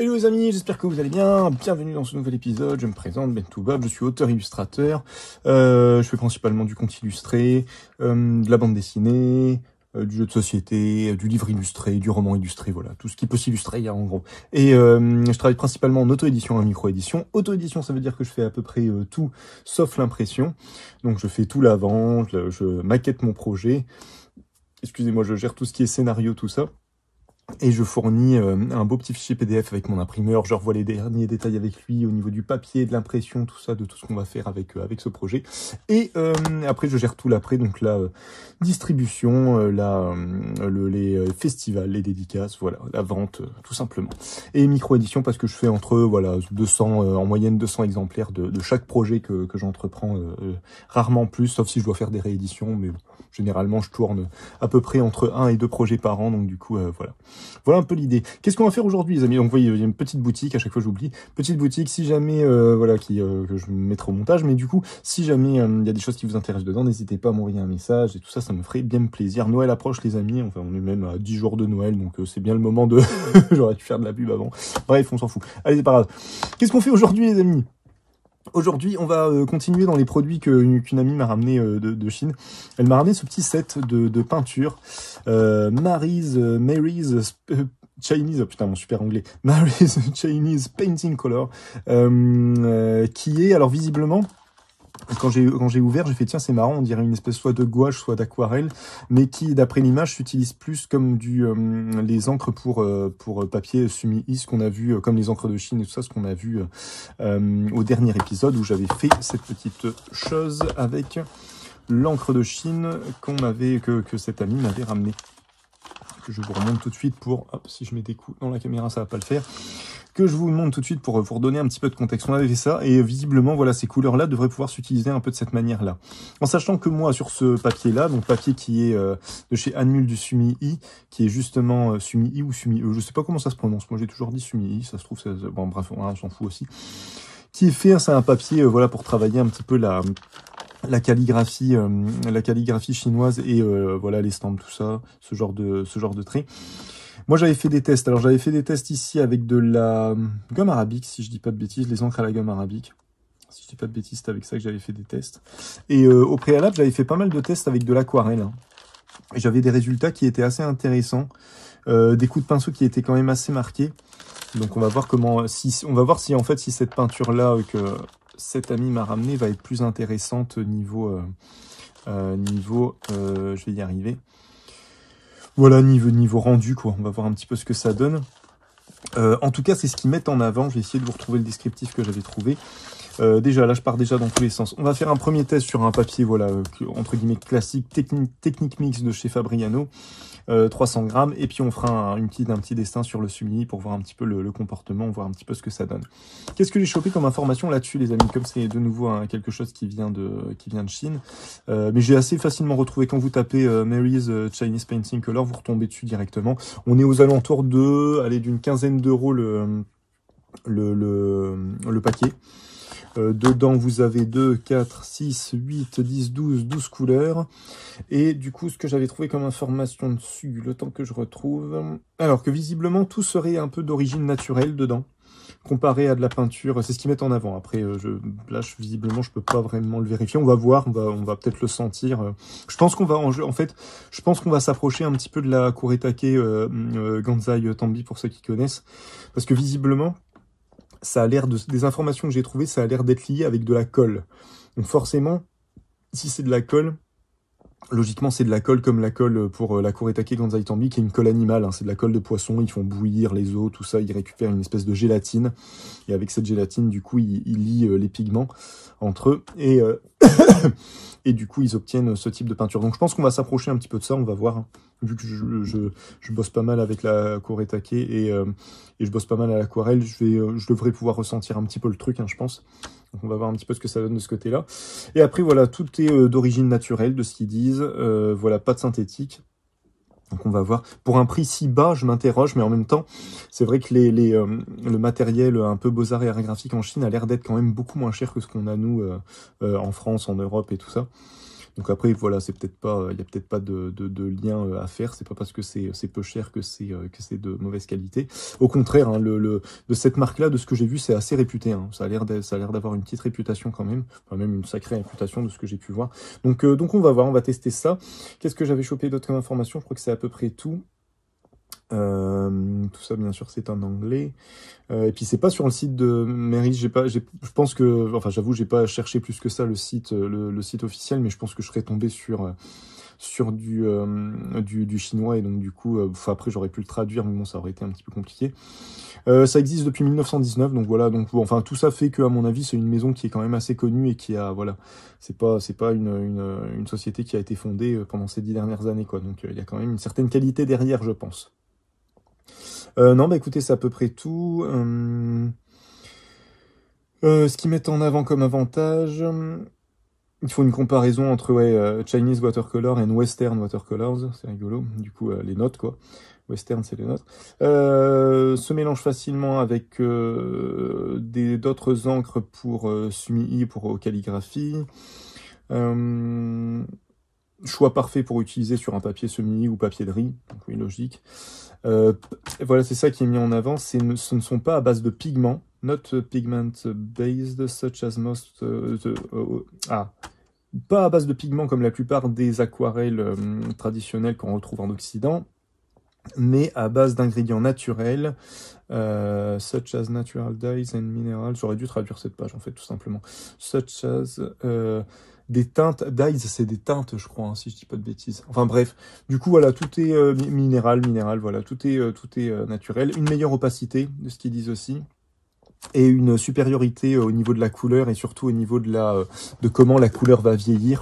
Hello les amis, j'espère que vous allez bien. Bienvenue dans ce nouvel épisode. Je me présente, Ben2Bob, je suis auteur-illustrateur. Je fais principalement du conte illustré, de la bande dessinée, du jeu de société, du livre illustré, du roman illustré, voilà, tout ce qui peut s'illustrer en gros. Et je travaille principalement en auto-édition et en micro-édition. Auto-édition, ça veut dire que je fais à peu près tout, sauf l'impression. Donc je fais tout la vente, je maquette mon projet. Excusez-moi, je gère tout ce qui est scénario, tout ça. Et je fournis un beau petit fichier PDF avec mon imprimeur, je revois les derniers détails avec lui au niveau du papier, de l'impression, tout ça, de tout ce qu'on va faire avec ce projet. Et après, je gère tout l'après, donc la distribution, les festivals, les dédicaces, voilà, la vente, tout simplement. Et micro-édition, parce que je fais entre, voilà, 200, en moyenne 200 exemplaires de chaque projet que j'entreprends, rarement plus, sauf si je dois faire des rééditions, mais bon, généralement, je tourne à peu près entre 1 et 2 projets par an, donc du coup, voilà. Voilà un peu l'idée. Qu'est-ce qu'on va faire aujourd'hui, les amis? Donc, vous voyez, il y a une petite boutique, à chaque fois j'oublie. Petite boutique, si jamais, voilà, que je mettrai au montage. Mais du coup, si jamais il y a des choses qui vous intéressent dedans, n'hésitez pas à m'envoyer un message et tout ça, ça me ferait bien plaisir. Noël approche, les amis. Enfin, on est même à 10 jours de Noël, donc c'est bien le moment de... J'aurais dû faire de la pub avant. Bref, on s'en fout. Allez, c'est pas grave. Qu'est-ce qu'on fait aujourd'hui, les amis? Aujourd'hui, on va continuer dans les produits qu'une amie m'a ramené de Chine. Elle m'a ramené ce petit set de peinture. Mary's Chinese, oh putain, mon super anglais. Mary's Chinese Painting Color. Qui est, alors visiblement, quand j'ai ouvert, j'ai fait tiens, c'est marrant, on dirait une espèce soit de gouache, soit d'aquarelle, mais qui, d'après l'image, s'utilise plus comme les encres pour papier sumi-i, ce qu'on a vu, comme les encres de Chine et tout ça, ce qu'on a vu au dernier épisode où j'avais fait cette petite chose avec l'encre de Chine que cette amie m'avait ramené. Que je vous remonte tout de suite pour, hop, si je mets des coups dans la caméra, ça va pas le faire. Que je vous montre tout de suite pour vous donner un petit peu de contexte. On avait fait ça et visiblement, voilà, ces couleurs-là devraient pouvoir s'utiliser un peu de cette manière-là. En sachant que moi, sur ce papier-là, donc papier qui est de chez Anmul du Sumi-i, qui est justement Sumi-i ou Sumi-e, je sais pas comment ça se prononce. Moi, j'ai toujours dit Sumi-i, ça se trouve, bon, bref, on s'en fout aussi. Qui est fait, c'est un papier, voilà, pour travailler un petit peu la calligraphie chinoise et voilà l'estampes, tout ça, ce genre de traits. Moi j'avais fait des tests. Alors j'avais fait des tests ici avec de la gomme arabique, si je dis pas de bêtises, les encres à la gomme arabique. Si je dis pas de bêtises, c'est avec ça que j'avais fait des tests. Et au préalable, j'avais fait pas mal de tests avec de l'aquarelle. Hein. Et j'avais des résultats qui étaient assez intéressants, des coups de pinceau qui étaient quand même assez marqués. Donc on va voir on va voir si en fait si cette peinture là que cette amie m'a ramené va être plus intéressante niveau, je vais y arriver. Voilà, niveau rendu, quoi. On va voir un petit peu ce que ça donne. En tout cas, c'est ce qu'ils mettent en avant. Je vais essayer de vous retrouver le descriptif que j'avais trouvé. Déjà, là, je pars déjà dans tous les sens. On va faire un premier test sur un papier, voilà, entre guillemets, classique, technique mix de chez Fabriano. 300 grammes, et puis on fera un petit dessin sur le sumi pour voir un petit peu le comportement, voir un petit peu ce que ça donne. Qu'est-ce que j'ai chopé comme information là-dessus, les amis, comme c'est de nouveau quelque chose qui vient de Chine, mais j'ai assez facilement retrouvé quand vous tapez Mary's Chinese Painting Color, vous retombez dessus directement. On est aux alentours d'une quinzaine d'euros le paquet. Dedans, vous avez 2, 4, 6, 8, 10, 12 couleurs. Et du coup, ce que j'avais trouvé comme information dessus, le temps que je retrouve... Alors que visiblement, tout serait un peu d'origine naturelle dedans, comparé à de la peinture. C'est ce qu'ils mettent en avant. Après, visiblement, je peux pas vraiment le vérifier. On va voir, on va peut-être le sentir. Je pense qu'on va, je pense qu'on va s'approcher un petit peu de la Kuretake Ganzai Tambi, pour ceux qui connaissent. Parce que visiblement... ça a l'air des informations que j'ai trouvées, ça a l'air d'être lié avec de la colle. Donc forcément, si c'est de la colle, logiquement c'est de la colle comme la colle pour la Kuretake Ganzai Tambi, qui est une colle animale, hein, c'est de la colle de poisson, ils font bouillir les os, tout ça, ils récupèrent une espèce de gélatine, et avec cette gélatine, du coup, ils lient les pigments entre eux, et du coup, ils obtiennent ce type de peinture. Donc je pense qu'on va s'approcher un petit peu de ça, on va voir, hein. Vu que je bosse pas mal avec la Kuretake et je bosse pas mal à l'aquarelle, je devrais pouvoir ressentir un petit peu le truc, hein, je pense. Donc on va voir un petit peu ce que ça donne de ce côté-là. Et après, voilà, tout est d'origine naturelle, de ce qu'ils disent. Voilà, pas de synthétique. Donc on va voir. Pour un prix si bas, je m'interroge, mais en même temps, c'est vrai que le matériel un peu beaux-arts et art graphique en Chine a l'air d'être quand même beaucoup moins cher que ce qu'on a, nous, en France, en Europe et tout ça. Donc après, voilà, c'est peut-être pas, il y a peut-être pas de lien à faire. C'est pas parce que c'est peu cher que c'est de mauvaise qualité. Au contraire, hein, de cette marque-là, de ce que j'ai vu, c'est assez réputé. Hein. Ça a l'air d'avoir une petite réputation quand même, enfin même une sacrée réputation de ce que j'ai pu voir. Donc on va voir, on va tester ça. Qu'est-ce que j'avais chopé d'autre comme information? Je crois que c'est à peu près tout. Tout ça, bien sûr, c'est en anglais. Et puis c'est pas sur le site de Meris. Je pense que, enfin, j'avoue, j'ai pas cherché plus que ça le site, le site officiel, mais je pense que je serais tombé sur du chinois et donc du coup, enfin, après j'aurais pu le traduire, mais bon, ça aurait été un petit peu compliqué. Ça existe depuis 1919, donc voilà, donc bon, enfin tout ça fait que à mon avis c'est une maison qui est quand même assez connue et qui a, voilà, c'est pas une société qui a été fondée pendant ces 10 dernières années, quoi. Donc il y a quand même une certaine qualité derrière, je pense. Non, bah écoutez, c'est à peu près tout. Ce qu'ils mettent en avant comme avantage, il faut une comparaison entre Chinese watercolor et Western watercolors, c'est rigolo. Du coup, les notes, quoi. Western, c'est les notes. Se mélange facilement avec d'autres encres pour Sumi-I, pour calligraphie. Choix parfait pour utiliser sur un papier semi ou papier de riz, donc oui, logique. Voilà, c'est ça qui est mis en avant. Ce ne sont pas à base de pigments, not pigment based, such as most pas à base de pigments comme la plupart des aquarelles traditionnelles qu'on retrouve en Occident, mais à base d'ingrédients naturels, such as natural dyes and minerals. J'aurais dû traduire cette page en fait, tout simplement. Such as des teintes, dyes, c'est des teintes, je crois, hein, si je dis pas de bêtises. Enfin bref, du coup voilà, tout est minéral, voilà, tout est naturel. Une meilleure opacité, de ce qu'ils disent aussi. Et une supériorité au niveau de la couleur et surtout au niveau de comment la couleur va vieillir.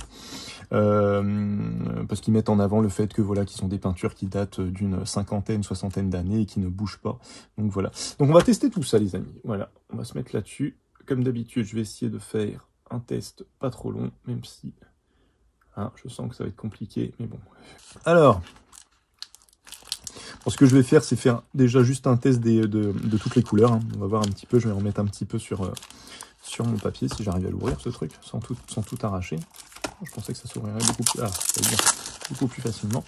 Parce qu'ils mettent en avant le fait que voilà, qu'ils sont des peintures qui datent d'une cinquantaine, soixantaine d'années et qui ne bougent pas. Donc voilà. Donc on va tester tout ça, les amis. Voilà, on va se mettre là-dessus. Comme d'habitude, je vais essayer de faire un test pas trop long, même si je sens que ça va être compliqué, mais bon. Alors, ce que je vais faire, c'est faire déjà juste un test de toutes les couleurs. Hein. On va voir un petit peu, je vais en remettre un petit peu sur mon papier, si j'arrive à l'ouvrir, ce truc, sans tout arracher. Je pensais que ça s'ouvrirait beaucoup plus facilement.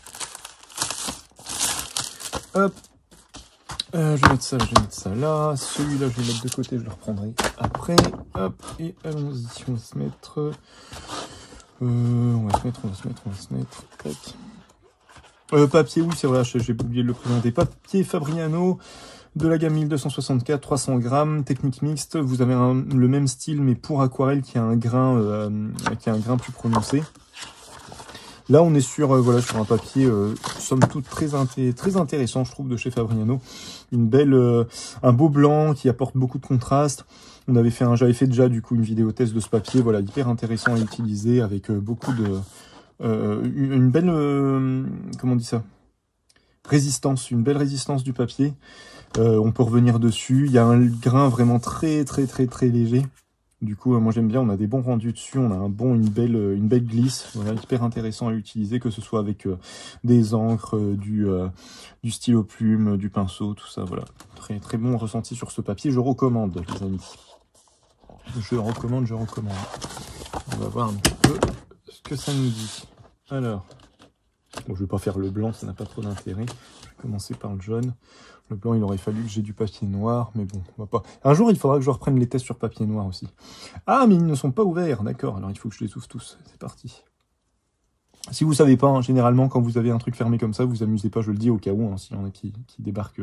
Hop. Je vais mettre ça là. Celui-là, je vais le mettre de côté, je le reprendrai après. Hop, et allons-y. On va se mettre... papier, oui, c'est vrai, j'ai oublié de le présenter. Papier Fabriano de la gamme 1264, 300 grammes, technique mixte. Vous avez le même style, mais pour aquarelle, qui a un grain plus prononcé. Là, on est sur un papier, somme toute, très intéressant, je trouve, de chez Fabriano. Un beau blanc qui apporte beaucoup de contraste. J'avais fait déjà, du coup, une vidéo test de ce papier, voilà, hyper intéressant à utiliser, avec beaucoup de... une belle... comment on dit ça? Résistance, une belle résistance du papier. On peut revenir dessus. Il y a un grain vraiment très léger. Du coup, moi j'aime bien, on a des bons rendus dessus, on a une belle glisse, voilà, hyper intéressant à utiliser, que ce soit avec des encres, du stylo plume, du pinceau, tout ça, voilà. Très bon ressenti sur ce papier, je recommande, les amis. Je recommande. On va voir un petit peu ce que ça nous dit. Alors, bon, je vais pas faire le blanc, ça n'a pas trop d'intérêt. Je vais commencer par le jaune. Le blanc, il aurait fallu que j'ai du papier noir, mais bon, on va pas... Un jour, il faudra que je reprenne les tests sur papier noir aussi. Ah, mais ils ne sont pas ouverts, d'accord. Alors, il faut que je les ouvre tous. C'est parti. Si vous savez pas, hein, généralement, quand vous avez un truc fermé comme ça, vous amusez pas, je le dis au cas où, hein, s'il y en a qui débarquent...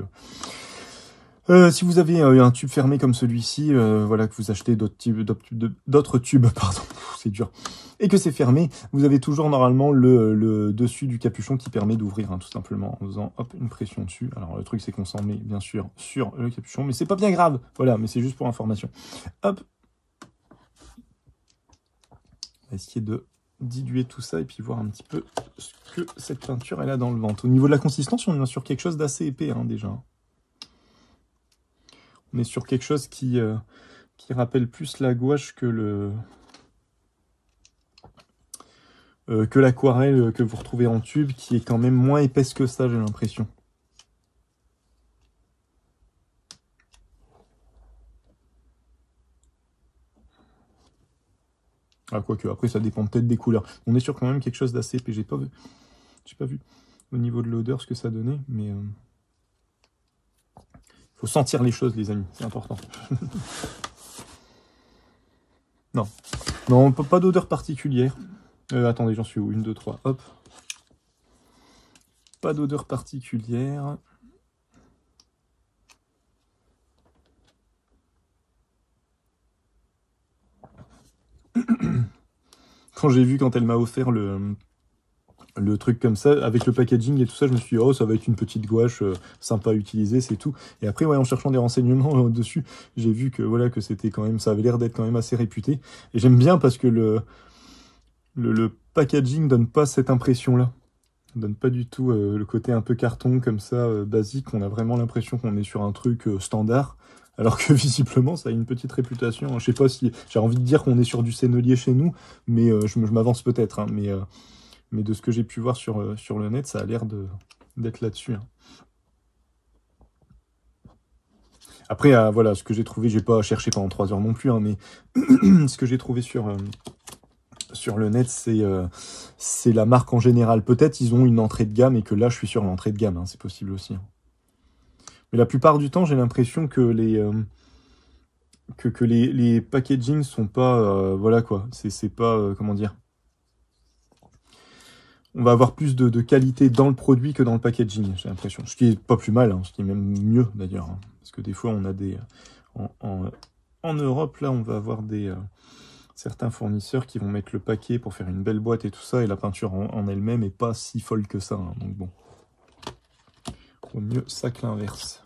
si vous avez un tube fermé comme celui-ci, voilà, que vous achetez d'autres tubes, pardon, c'est dur, et que c'est fermé, vous avez toujours normalement le dessus du capuchon qui permet d'ouvrir, hein, tout simplement, en faisant hop, une pression dessus. Alors le truc, c'est qu'on s'en met bien sûr sur le capuchon, mais c'est pas bien grave, voilà, mais c'est juste pour information. Hop, on va essayer de diluer tout ça et puis voir un petit peu ce que cette peinture elle a dans le ventre. Au niveau de la consistance, on est sur quelque chose d'assez épais, hein, déjà. On est sur quelque chose qui rappelle plus la gouache que l'aquarelle que vous retrouvez en tube, qui est quand même moins épaisse que ça, j'ai l'impression. Ah, quoique, après, ça dépend peut-être des couleurs. On est sur quand même quelque chose d'assez épais. J'ai pas vu au niveau de l'odeur ce que ça donnait, mais faut sentir les choses, les amis, c'est important. Non, non, pas d'odeur particulière. Attendez, j'en suis où? 1, 2, 3, hop. Pas d'odeur particulière. Quand j'ai vu, quand elle m'a offert le truc comme ça, avec le packaging et tout ça, je me suis dit, oh, ça va être une petite gouache sympa à utiliser, c'est tout. Et après, ouais, en cherchant des renseignements dessus, j'ai vu que voilà, que c'était quand même, ça avait l'air d'être quand même assez réputé. Et j'aime bien parce que le packaging donne pas cette impression-là. Donne pas du tout le côté un peu carton comme ça, basique. On a vraiment l'impression qu'on est sur un truc standard. Alors que visiblement, ça a une petite réputation. Je sais pas si j'ai envie de dire qu'on est sur du sennelier chez nous, mais je m'avance peut-être. Hein, mais de ce que j'ai pu voir sur le net, ça a l'air d'être là-dessus. Hein. Après, voilà, ce que j'ai trouvé, j'ai pas cherché pendant 3 heures non plus, hein, mais ce que j'ai trouvé sur le net, c'est la marque en général. Peut-être ils ont une entrée de gamme et que là, je suis sur l'entrée de gamme. Hein, c'est possible aussi. Hein. Mais la plupart du temps, j'ai l'impression que les packagings sont pas... voilà quoi, c'est pas... comment dire, on va avoir plus de qualité dans le produit que dans le packaging, j'ai l'impression. Ce qui est pas plus mal, hein, ce qui est même mieux d'ailleurs. Hein, parce que des fois, on a des... En Europe, là, on va avoir certains fournisseurs qui vont mettre le paquet pour faire une belle boîte et tout ça, et la peinture en elle-même est pas si folle que ça. Hein, donc bon, au mieux ça que l'inverse.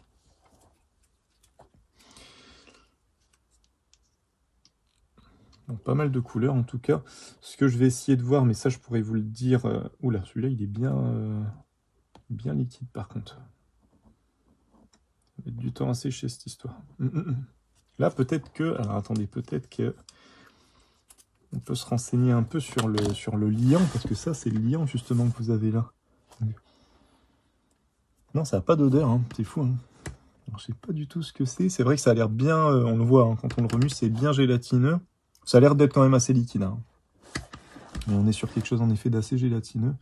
Donc pas mal de couleurs en tout cas. Ce que je vais essayer de voir, mais ça je pourrais vous le dire... Oula, celui-là il est bien liquide par contre. Ça va mettre du temps à sécher cette histoire. Là peut-être que... Alors attendez, peut-être que... On peut se renseigner un peu sur le liant, parce que ça c'est le liant justement que vous avez là. Non, ça n'a pas d'odeur, hein. C'est fou. Hein. Alors, je sais pas du tout ce que c'est. C'est vrai que ça a l'air bien, on le voit, hein, quand on le remue, c'est bien gélatineux. Ça a l'air d'être quand même assez liquide. Hein. Mais on est sur quelque chose en effet d'assez gélatineux.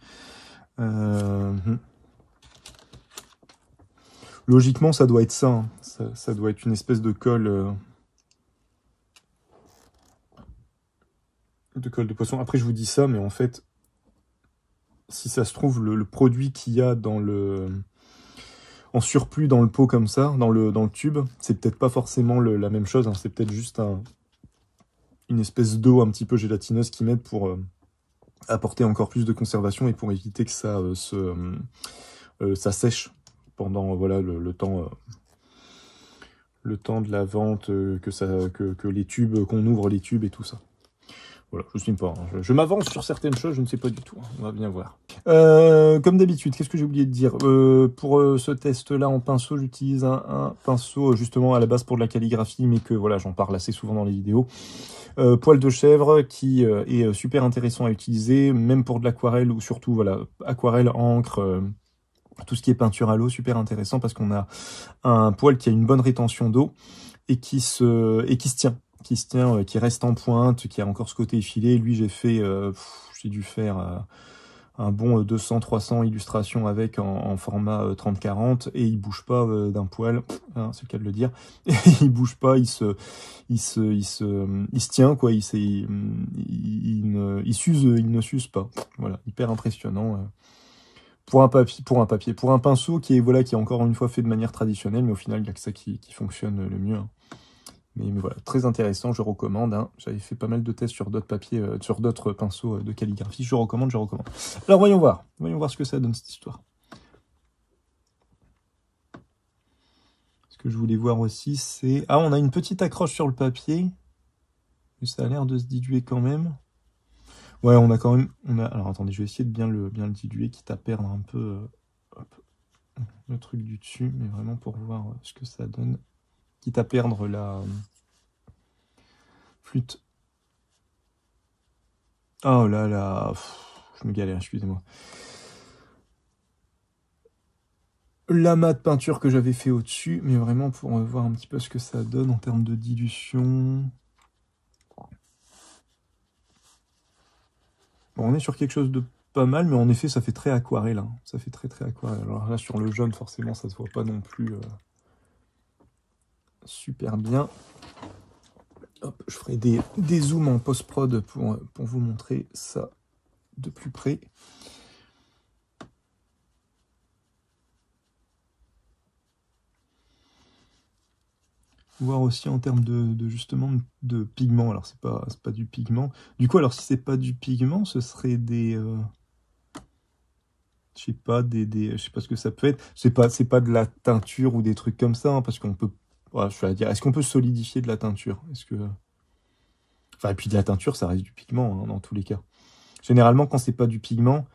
Logiquement, ça doit être ça. Hein. Ça doit être une espèce de colle... de colle de poisson. Après, je vous dis ça, mais en fait, si ça se trouve, le produit qu'il y a en surplus dans le pot comme ça, dans le tube, c'est peut-être pas forcément la même chose. Hein. C'est peut-être juste une espèce d'eau un petit peu gélatineuse qu'ils mettent pour apporter encore plus de conservation et pour éviter que ça ça sèche pendant voilà le temps de la vente, que les tubes, qu'on ouvre les tubes et tout ça. Voilà, je ne sais pas. Hein. Je m'avance sur certaines choses, je ne sais pas du tout. Hein. On va bien voir. Comme d'habitude, qu'est-ce que j'ai oublié de dire? Pour ce test-là en pinceau, j'utilise un pinceau justement à la base pour de la calligraphie, mais que voilà, j'en parle assez souvent dans les vidéos. Poil de chèvre qui est super intéressant à utiliser, même pour de l'aquarelle ou surtout voilà, aquarelle, encre, tout ce qui est peinture à l'eau, super intéressant parce qu'on a un poil qui a une bonne rétention d'eau et qui se tient. Qui reste en pointe, qui a encore ce côté effilé. Lui, j'ai dû faire un bon 200-300 illustrations avec en format 30-40 et il bouge pas d'un poil, hein, c'est le cas de le dire. Et il bouge pas, il se tient quoi, il ne s'use pas. Voilà, hyper impressionnant. Pour un pinceau qui est encore une fois fait de manière traditionnelle, mais au final il n'y a que ça qui fonctionne le mieux. Hein. Mais voilà, très intéressant, je recommande. Hein. J'avais fait pas mal de tests sur d'autres papiers, sur d'autres pinceaux de calligraphie. Je recommande. Alors voyons voir ce que ça donne cette histoire. Ce que je voulais voir aussi, c'est... Ah, on a une petite accroche sur le papier. Mais ça a l'air de se diluer quand même. Ouais, on a quand même... Alors attendez, je vais essayer de bien le diluer, quitte à perdre un peu le truc du dessus, mais vraiment pour voir ce que ça donne. Quitte à perdre la flûte. Oh là là, je me galère, excusez-moi. L'amas de peinture que j'avais fait au-dessus, mais vraiment pour voir un petit peu ce que ça donne en termes de dilution. Bon, on est sur quelque chose de pas mal, mais en effet, ça fait très aquarelle. Hein. Ça fait très très aquarelle. Alors là, sur le jaune, forcément, ça se voit pas non plus super bien. Hop, je ferai des zooms en post-prod pour vous montrer ça de plus près. Voir aussi en termes justement de pigment. Alors c'est pas du pigment. Du coup, alors si c'est pas du pigment, ce serait des je sais pas je sais pas ce que ça peut être. C'est pas de la teinture ou des trucs comme ça, hein, parce qu'on peut. Voilà, je vais dire, est-ce qu'on peut solidifier de la teinture? Est-ce que enfin et puis de la teinture, ça reste du pigment hein, dans tous les cas. Généralement, quand c'est pas du pigment,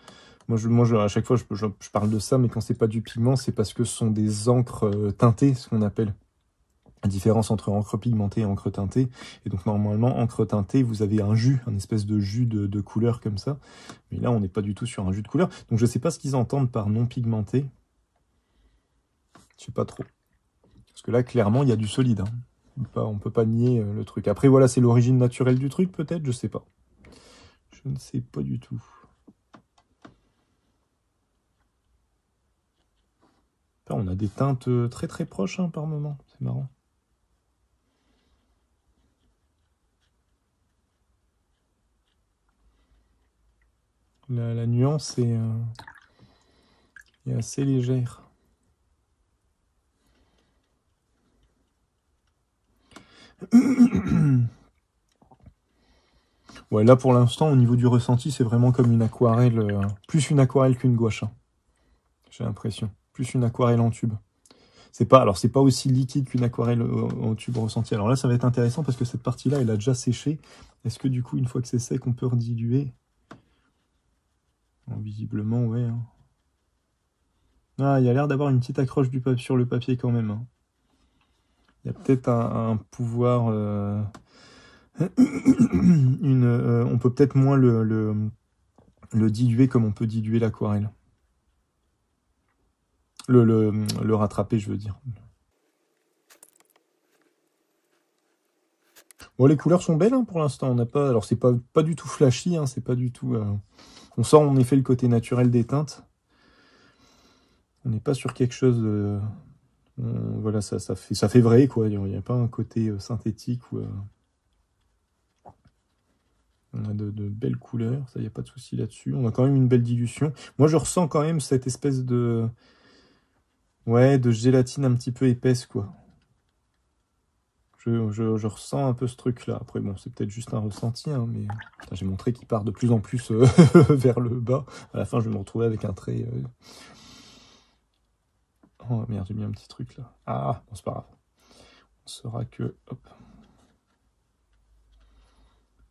à chaque fois je parle de ça, mais quand c'est pas du pigment, c'est parce que ce sont des encres teintées, ce qu'on appelle. La différence entre encre pigmentée et encre teintée. Et donc normalement, encre teintée, vous avez un jus, un espèce de jus de couleur comme ça. Mais là, on n'est pas du tout sur un jus de couleur. Donc je ne sais pas ce qu'ils entendent par non pigmenté. Je sais pas trop. Parce que là, clairement, il y a du solide. Hein. On peut pas nier le truc. Après, voilà, c'est l'origine naturelle du truc, peut-être, je sais pas. Je ne sais pas du tout. Là, on a des teintes très très proches hein, par moment. C'est marrant. La nuance est assez légère. Ouais, là pour l'instant, au niveau du ressenti, c'est vraiment comme une aquarelle, plus une aquarelle qu'une gouache. Hein. J'ai l'impression, plus une aquarelle en tube. C'est pas aussi liquide qu'une aquarelle en tube ressenti. Alors là, ça va être intéressant parce que cette partie-là, elle a déjà séché. Est-ce que du coup, une fois que c'est sec, on peut rediluer? Bon, visiblement, ouais. Hein. Ah, il y a l'air d'avoir une petite accroche sur le papier quand même. Hein. Il y a peut-être un pouvoir. On peut peut-être moins le diluer comme on peut diluer l'aquarelle. Le rattraper, je veux dire. Bon, les couleurs sont belles hein, pour l'instant. On n'a pas. Alors, c'est pas du tout flashy. Hein, c'est pas du tout. On sent en effet le côté naturel des teintes. On n'est pas sur quelque chose. Voilà, ça fait vrai quoi. Il n'y a pas un côté synthétique ou. On a de belles couleurs, ça, il n'y a pas de souci là-dessus. On a quand même une belle dilution. Moi, je ressens quand même cette espèce de... Ouais, de gélatine un petit peu épaisse, quoi. Je ressens un peu ce truc-là. Après, bon, c'est peut-être juste un ressenti, hein, mais... J'ai mon trait qui part de plus en plus vers le bas. À la fin, je vais me retrouver avec un trait... Oh, merde, j'ai mis un petit truc, là. Ah, bon, c'est pas grave. On saura que... Hop.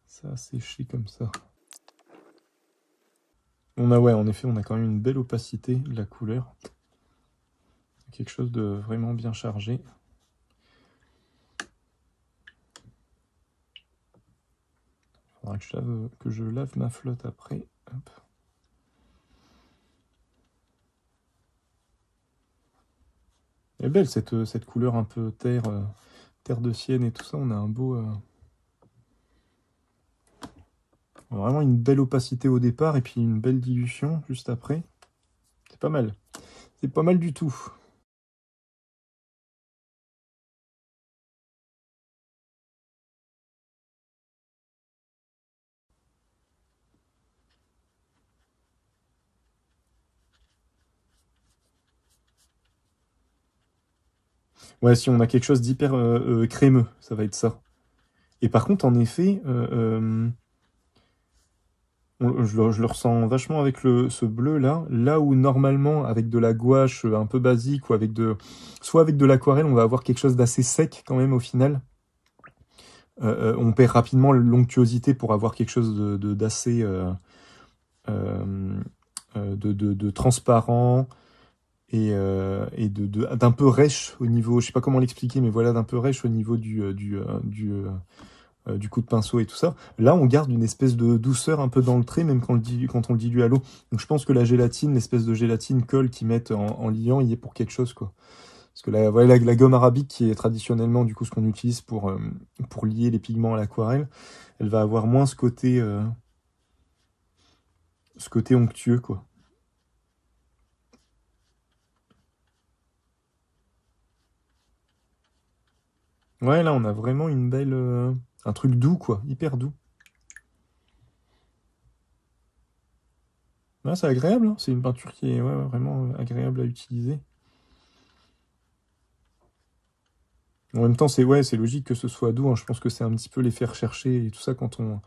Ça a séché comme ça. Ouais, en effet, on a quand même une belle opacité de la couleur. Quelque chose de vraiment bien chargé. Il faudra que je lave ma flotte après. Hop. Elle est belle cette couleur un peu terre de sienne et tout ça. On a un beau... Vraiment une belle opacité au départ et puis une belle dilution juste après. C'est pas mal. C'est pas mal du tout. Ouais, si on a quelque chose d'hyper crémeux, ça va être ça. Et par contre, en effet, je le ressens vachement avec ce bleu là où normalement avec de la gouache un peu basique ou soit avec de l'aquarelle, on va avoir quelque chose d'assez sec quand même au final. On perd rapidement l'onctuosité pour avoir quelque chose d'assez de transparent et d'un peu rêche au niveau, je sais pas comment l'expliquer, mais voilà, d'un peu rêche au niveau du coup de pinceau et tout ça. Là, on garde une espèce de douceur un peu dans le trait, même quand on le dilue à l'eau. Donc je pense que la gélatine, l'espèce de gélatine colle qu'ils mettent en liant, il est pour quelque chose, quoi. Parce que la gomme arabique, qui est traditionnellement du coup ce qu'on utilise pour lier les pigments à l'aquarelle, elle va avoir moins ce côté ce côté onctueux, quoi. Ouais, là, on a vraiment une belle... un truc doux, quoi. Hyper doux. Ouais, c'est agréable, hein. C'est une peinture qui est vraiment agréable à utiliser. En même temps, c'est logique que ce soit doux, hein. Je pense que c'est un petit peu l'effet recherché et tout ça quand on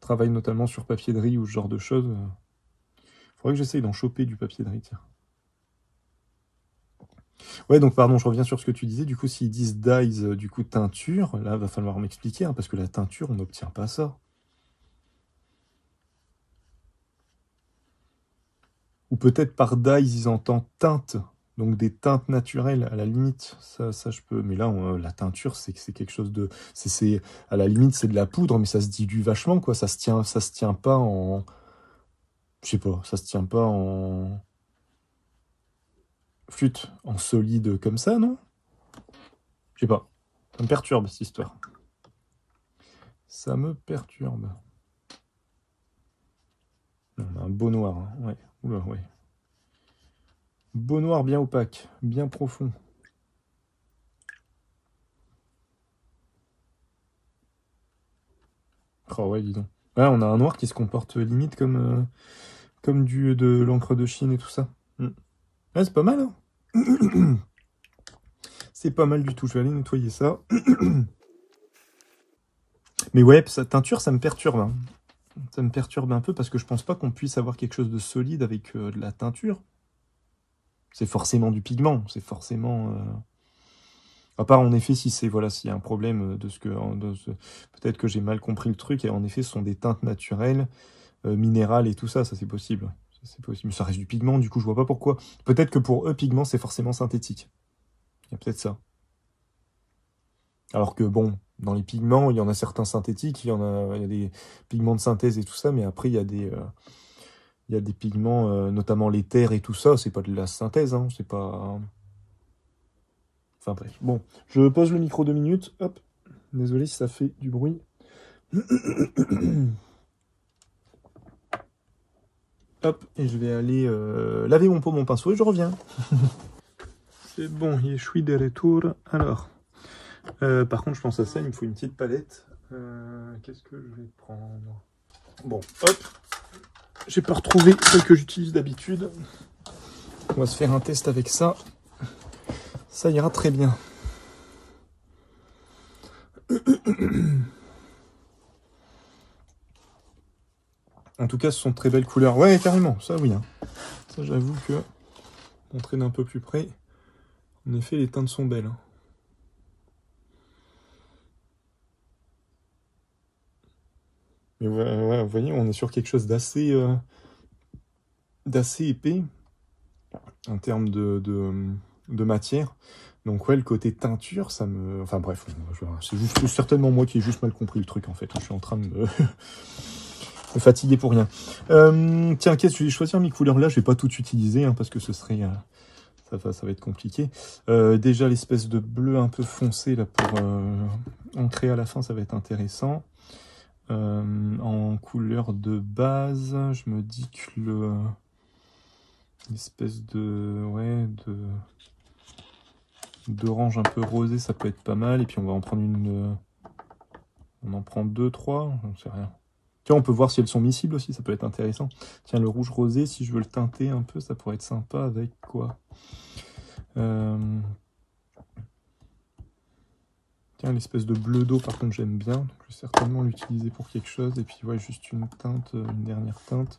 travaille notamment sur papier de riz ou ce genre de choses. Faudrait que j'essaye d'en choper du papier de riz, tiens. Ouais, donc pardon, je reviens sur ce que tu disais. Du coup, s'ils disent dyes, du coup teinture, là, va falloir m'expliquer, hein, parce que la teinture, on n'obtient pas ça. Ou peut-être par dyes, ils entendent teinte, donc des teintes naturelles, à la limite. Ça je peux. Mais là, la teinture, c'est quelque chose de... à la limite, c'est de la poudre, mais ça se dilue vachement, quoi. Ça se tient pas en... Je sais pas, ça se tient pas en... flûte, en solide comme ça, non? Je sais pas. Ça me perturbe, cette histoire. Ça me perturbe. On a un beau noir, hein. Ouais. Oula, ouais. Beau noir bien opaque, bien profond. Oh ouais, dis donc. Ouais, on a un noir qui se comporte limite comme, comme de l'encre de Chine et tout ça. Ouais, c'est pas mal, hein. C'est pas mal du tout. Je vais aller nettoyer ça. Mais ouais, sa teinture, ça me perturbe, hein. Ça me perturbe un peu parce que je pense pas qu'on puisse avoir quelque chose de solide avec de la teinture. C'est forcément du pigment. C'est forcément... À part, en effet, si c'est voilà, s'il y a un problème de ce que... Peut-être que j'ai mal compris le truc. Et en effet, ce sont des teintes naturelles, minérales et tout ça. Ça, c'est possible. C'est possible. Mais ça reste du pigment, du coup, je vois pas pourquoi. Peut-être que pour eux, pigment, c'est forcément synthétique. Il y a peut-être ça. Alors que bon, dans les pigments, il y en a certains synthétiques, il y a des pigments de synthèse et tout ça, mais après, il y a des pigments, notamment les terres et tout ça, c'est pas de la synthèse, hein, c'est pas... Enfin bref. Bon, je pose le micro 2 minutes, hop. Désolé si ça fait du bruit. Hop, et je vais aller laver mon pot, mon pinceau, et je reviens. C'est bon, je suis de retour. Alors, par contre, je pense à ça, il me faut une petite palette. Qu'est-ce que je vais prendre? Bon, hop. J'ai pas retrouvé celle que j'utilise d'habitude. On va se faire un test avec ça. Ça ira très bien. En tout cas, ce sont de très belles couleurs. Ouais, carrément, ça oui. Hein. Ça, j'avoue que, montrer d'un peu plus près, en effet, les teintes sont belles. Hein. Mais ouais, vous voyez, on est sur quelque chose d'assez épais en termes de matière. Donc ouais, le côté teinture, ça me... Enfin bref, c'est juste certainement moi qui ai juste mal compris le truc en fait. Je suis en train de me fatiguer pour rien. Tiens, qu'est-ce que je vais choisir mes couleurs là? Je vais pas tout utiliser hein, parce que ce serait... ça va être compliqué. Déjà l'espèce de bleu un peu foncé là pour ancrer à la fin, ça va être intéressant. En couleur de base, je me dis que l'espèce d'orange un peu rosé, ça peut être pas mal. Et puis on va en prendre on en prend 2, 3, j'en sais rien. Tiens, on peut voir si elles sont miscibles aussi, ça peut être intéressant. Tiens, le rouge rosé, si je veux le teinter un peu, ça pourrait être sympa avec quoi? Tiens, l'espèce de bleu d'eau, par contre, j'aime bien. Donc, je vais certainement l'utiliser pour quelque chose. Et puis, ouais, juste une teinte, une dernière teinte.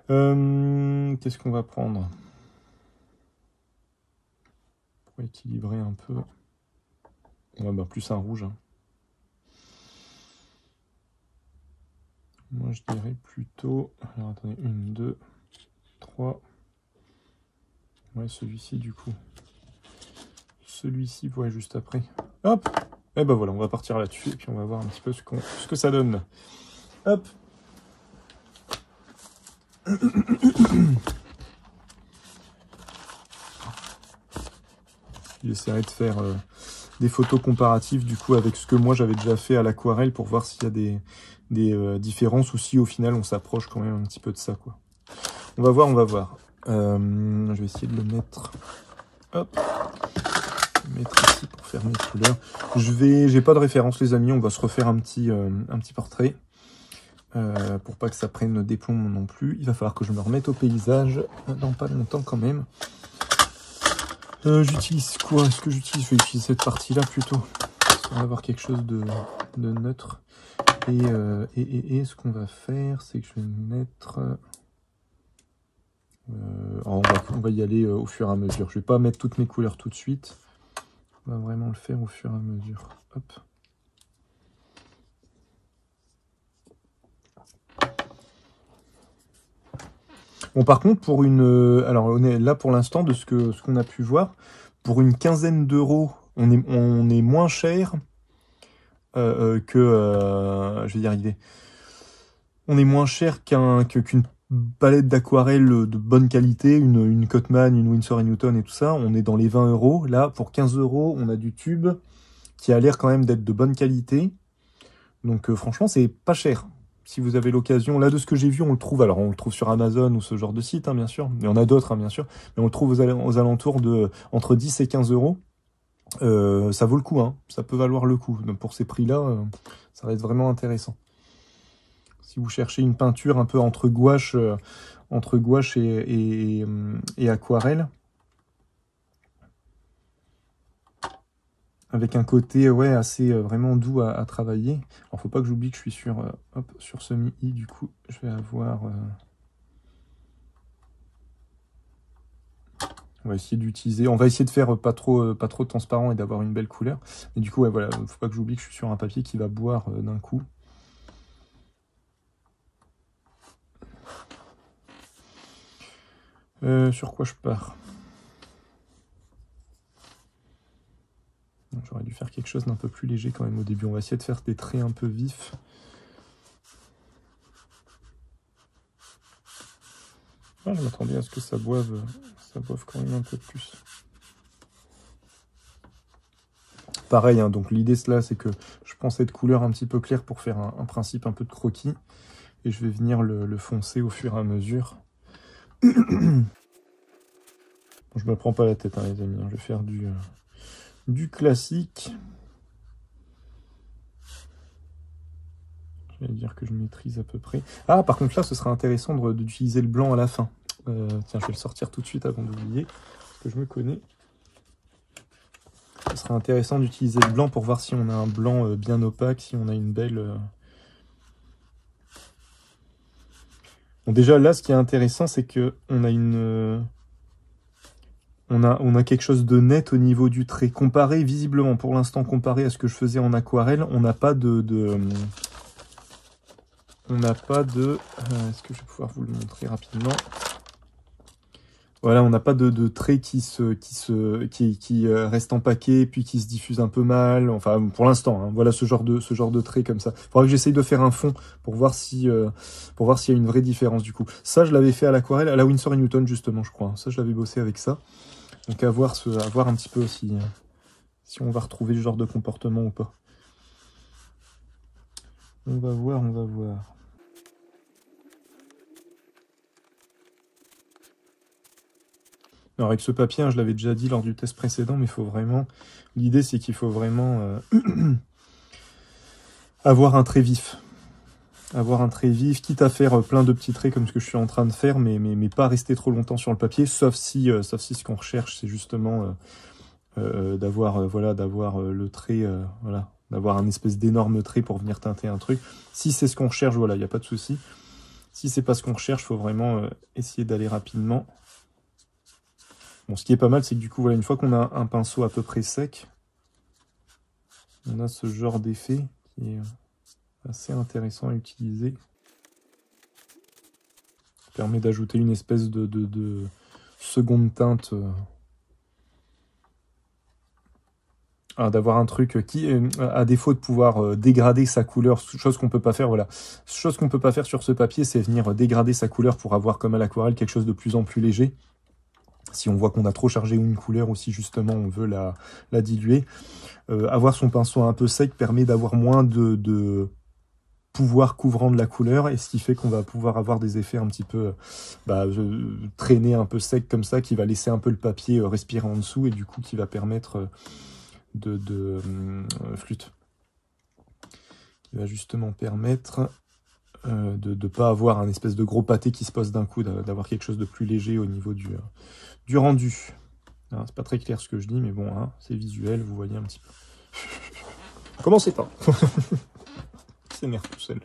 Qu'est-ce qu'on va prendre pour équilibrer un peu? Ouais, bah, plus un rouge. Hein. Moi, je dirais plutôt... Alors, attendez, 1, 2, 3. Ouais, celui-ci, du coup. Celui-ci, ouais, juste après. Hop! Et ben voilà, on va partir là-dessus. Et puis, on va voir un petit peu ce que ça donne. Hop! J'essaierai de faire des photos comparatives du coup avec ce que moi j'avais déjà fait à l'aquarelle pour voir s'il y a des différences ou si au final on s'approche quand même un petit peu de ça quoi. On va voir, on va voir. Je vais essayer de le mettre... Hop. Mettre ici pour faire mes couleurs. J'ai pas de référence les amis, on va se refaire un petit portrait. Pour pas que ça prenne des plombs non plus. Il va falloir que je me remette au paysage dans pas longtemps quand même. J'utilise quoi? Est-ce que j'utilise? Je vais utiliser cette partie-là plutôt. On va avoir quelque chose de neutre. Et ce qu'on va faire, c'est que je vais mettre... on va y aller au fur et à mesure. Je vais pas mettre toutes mes couleurs tout de suite. On va vraiment le faire au fur et à mesure. Hop. Bon, par contre, pour une... alors, on est là pour l'instant, de ce qu'on a pu voir, pour une quinzaine d'euros, on est moins cher que... je vais y arriver. On est moins cher qu'une palette d'aquarelle de bonne qualité, une Cotman, une Winsor & Newton et tout ça. On est dans les 20 euros. Là, pour 15 euros, on a du tube qui a l'air quand même d'être de bonne qualité. Donc, franchement, c'est pas cher. Si vous avez l'occasion, là de ce que j'ai vu, on le trouve. Alors on le trouve sur Amazon ou ce genre de site, hein, bien sûr. Il y en a d'autres, hein, bien sûr. Mais on le trouve aux alentours de entre 10 et 15 euros. Ça vaut le coup, hein. Ça peut valoir le coup. Donc pour ces prix-là, ça va être vraiment intéressant. Si vous cherchez une peinture un peu entre gouache et aquarelle, avec un côté assez vraiment doux à travailler. Alors faut pas que j'oublie que je suis sur semi-i, du coup je vais avoir... on va essayer d'utiliser, on va essayer de faire pas trop transparent et d'avoir une belle couleur. Mais du coup, voilà, faut pas que j'oublie que je suis sur un papier qui va boire d'un coup. Sur quoi je pars? J'aurais dû faire quelque chose d'un peu plus léger quand même au début. On va essayer de faire des traits un peu vifs. Ah, je m'attendais à ce que ça boive quand même un peu plus. Pareil, hein, donc l'idée c'est que je prends cette couleur un petit peu claire pour faire un principe un peu de croquis. Et je vais venir le foncer au fur et à mesure. Bon, je me prends pas la tête, hein, les amis. Je vais faire du classique. Je vais dire que je maîtrise à peu près. Ah, par contre là, ce sera intéressant d'utiliser le blanc à la fin. Tiens, je vais le sortir tout de suite avant d'oublier, parce que je me connais. Ce sera intéressant d'utiliser le blanc pour voir si on a un blanc bien opaque, si on a une belle... Bon, déjà là, ce qui est intéressant, c'est que on a une... On a quelque chose de net au niveau du trait. Comparé, visiblement, pour l'instant, comparé à ce que je faisais en aquarelle, on n'a pas on n'a pas de... Est-ce que je vais pouvoir vous le montrer rapidement? Voilà, on n'a pas de trait qui reste empaqué, puis qui se diffuse un peu mal. Enfin, pour l'instant, hein, voilà ce genre de trait comme ça. Il faudra que j'essaye de faire un fond pour voir s'il y a une vraie différence du coup. Ça, je l'avais fait à l'aquarelle, à la Winsor & Newton justement, je crois. Ça, je l'avais bossé avec ça. Donc à voir un petit peu si on va retrouver ce genre de comportement ou pas. On va voir, on va voir. Alors avec ce papier, hein, je l'avais déjà dit lors du test précédent, mais il faut vraiment... L'idée, c'est qu'il faut vraiment avoir un trait vif. Avoir un trait vif, quitte à faire plein de petits traits comme ce que je suis en train de faire, mais pas rester trop longtemps sur le papier, sauf si ce qu'on recherche, c'est justement d'avoir le trait, voilà, d'avoir un espèce d'énorme trait pour venir teinter un truc. Si c'est ce qu'on recherche, voilà, il n'y a pas de souci. Si c'est pas ce qu'on recherche, il faut vraiment essayer d'aller rapidement. Bon, ce qui est pas mal, c'est que du coup, voilà, une fois qu'on a un pinceau à peu près sec, on a ce genre d'effet qui est assez intéressant à utiliser. Ça permet d'ajouter une espèce de seconde teinte. D'avoir un truc qui, à défaut de pouvoir dégrader sa couleur, chose qu'on peut pas faire, voilà. Chose qu'on peut pas faire sur ce papier, c'est venir dégrader sa couleur pour avoir, comme à l'aquarelle, quelque chose de plus en plus léger. Si on voit qu'on a trop chargé une couleur ou si justement on veut la diluer. Avoir son pinceau un peu sec permet d'avoir moins de pouvoir couvrant de la couleur, et ce qui fait qu'on va pouvoir avoir des effets un petit peu traînés, un peu secs comme ça, qui va laisser un peu le papier respirer en dessous, et du coup qui va permettre flûte. Qui va justement permettre de ne pas avoir un espèce de gros pâté qui se pose d'un coup, d'avoir quelque chose de plus léger au niveau du rendu. C'est pas très clair ce que je dis, mais bon, hein, c'est visuel, vous voyez un petit peu. Commencez pas. C'est merde tout seul.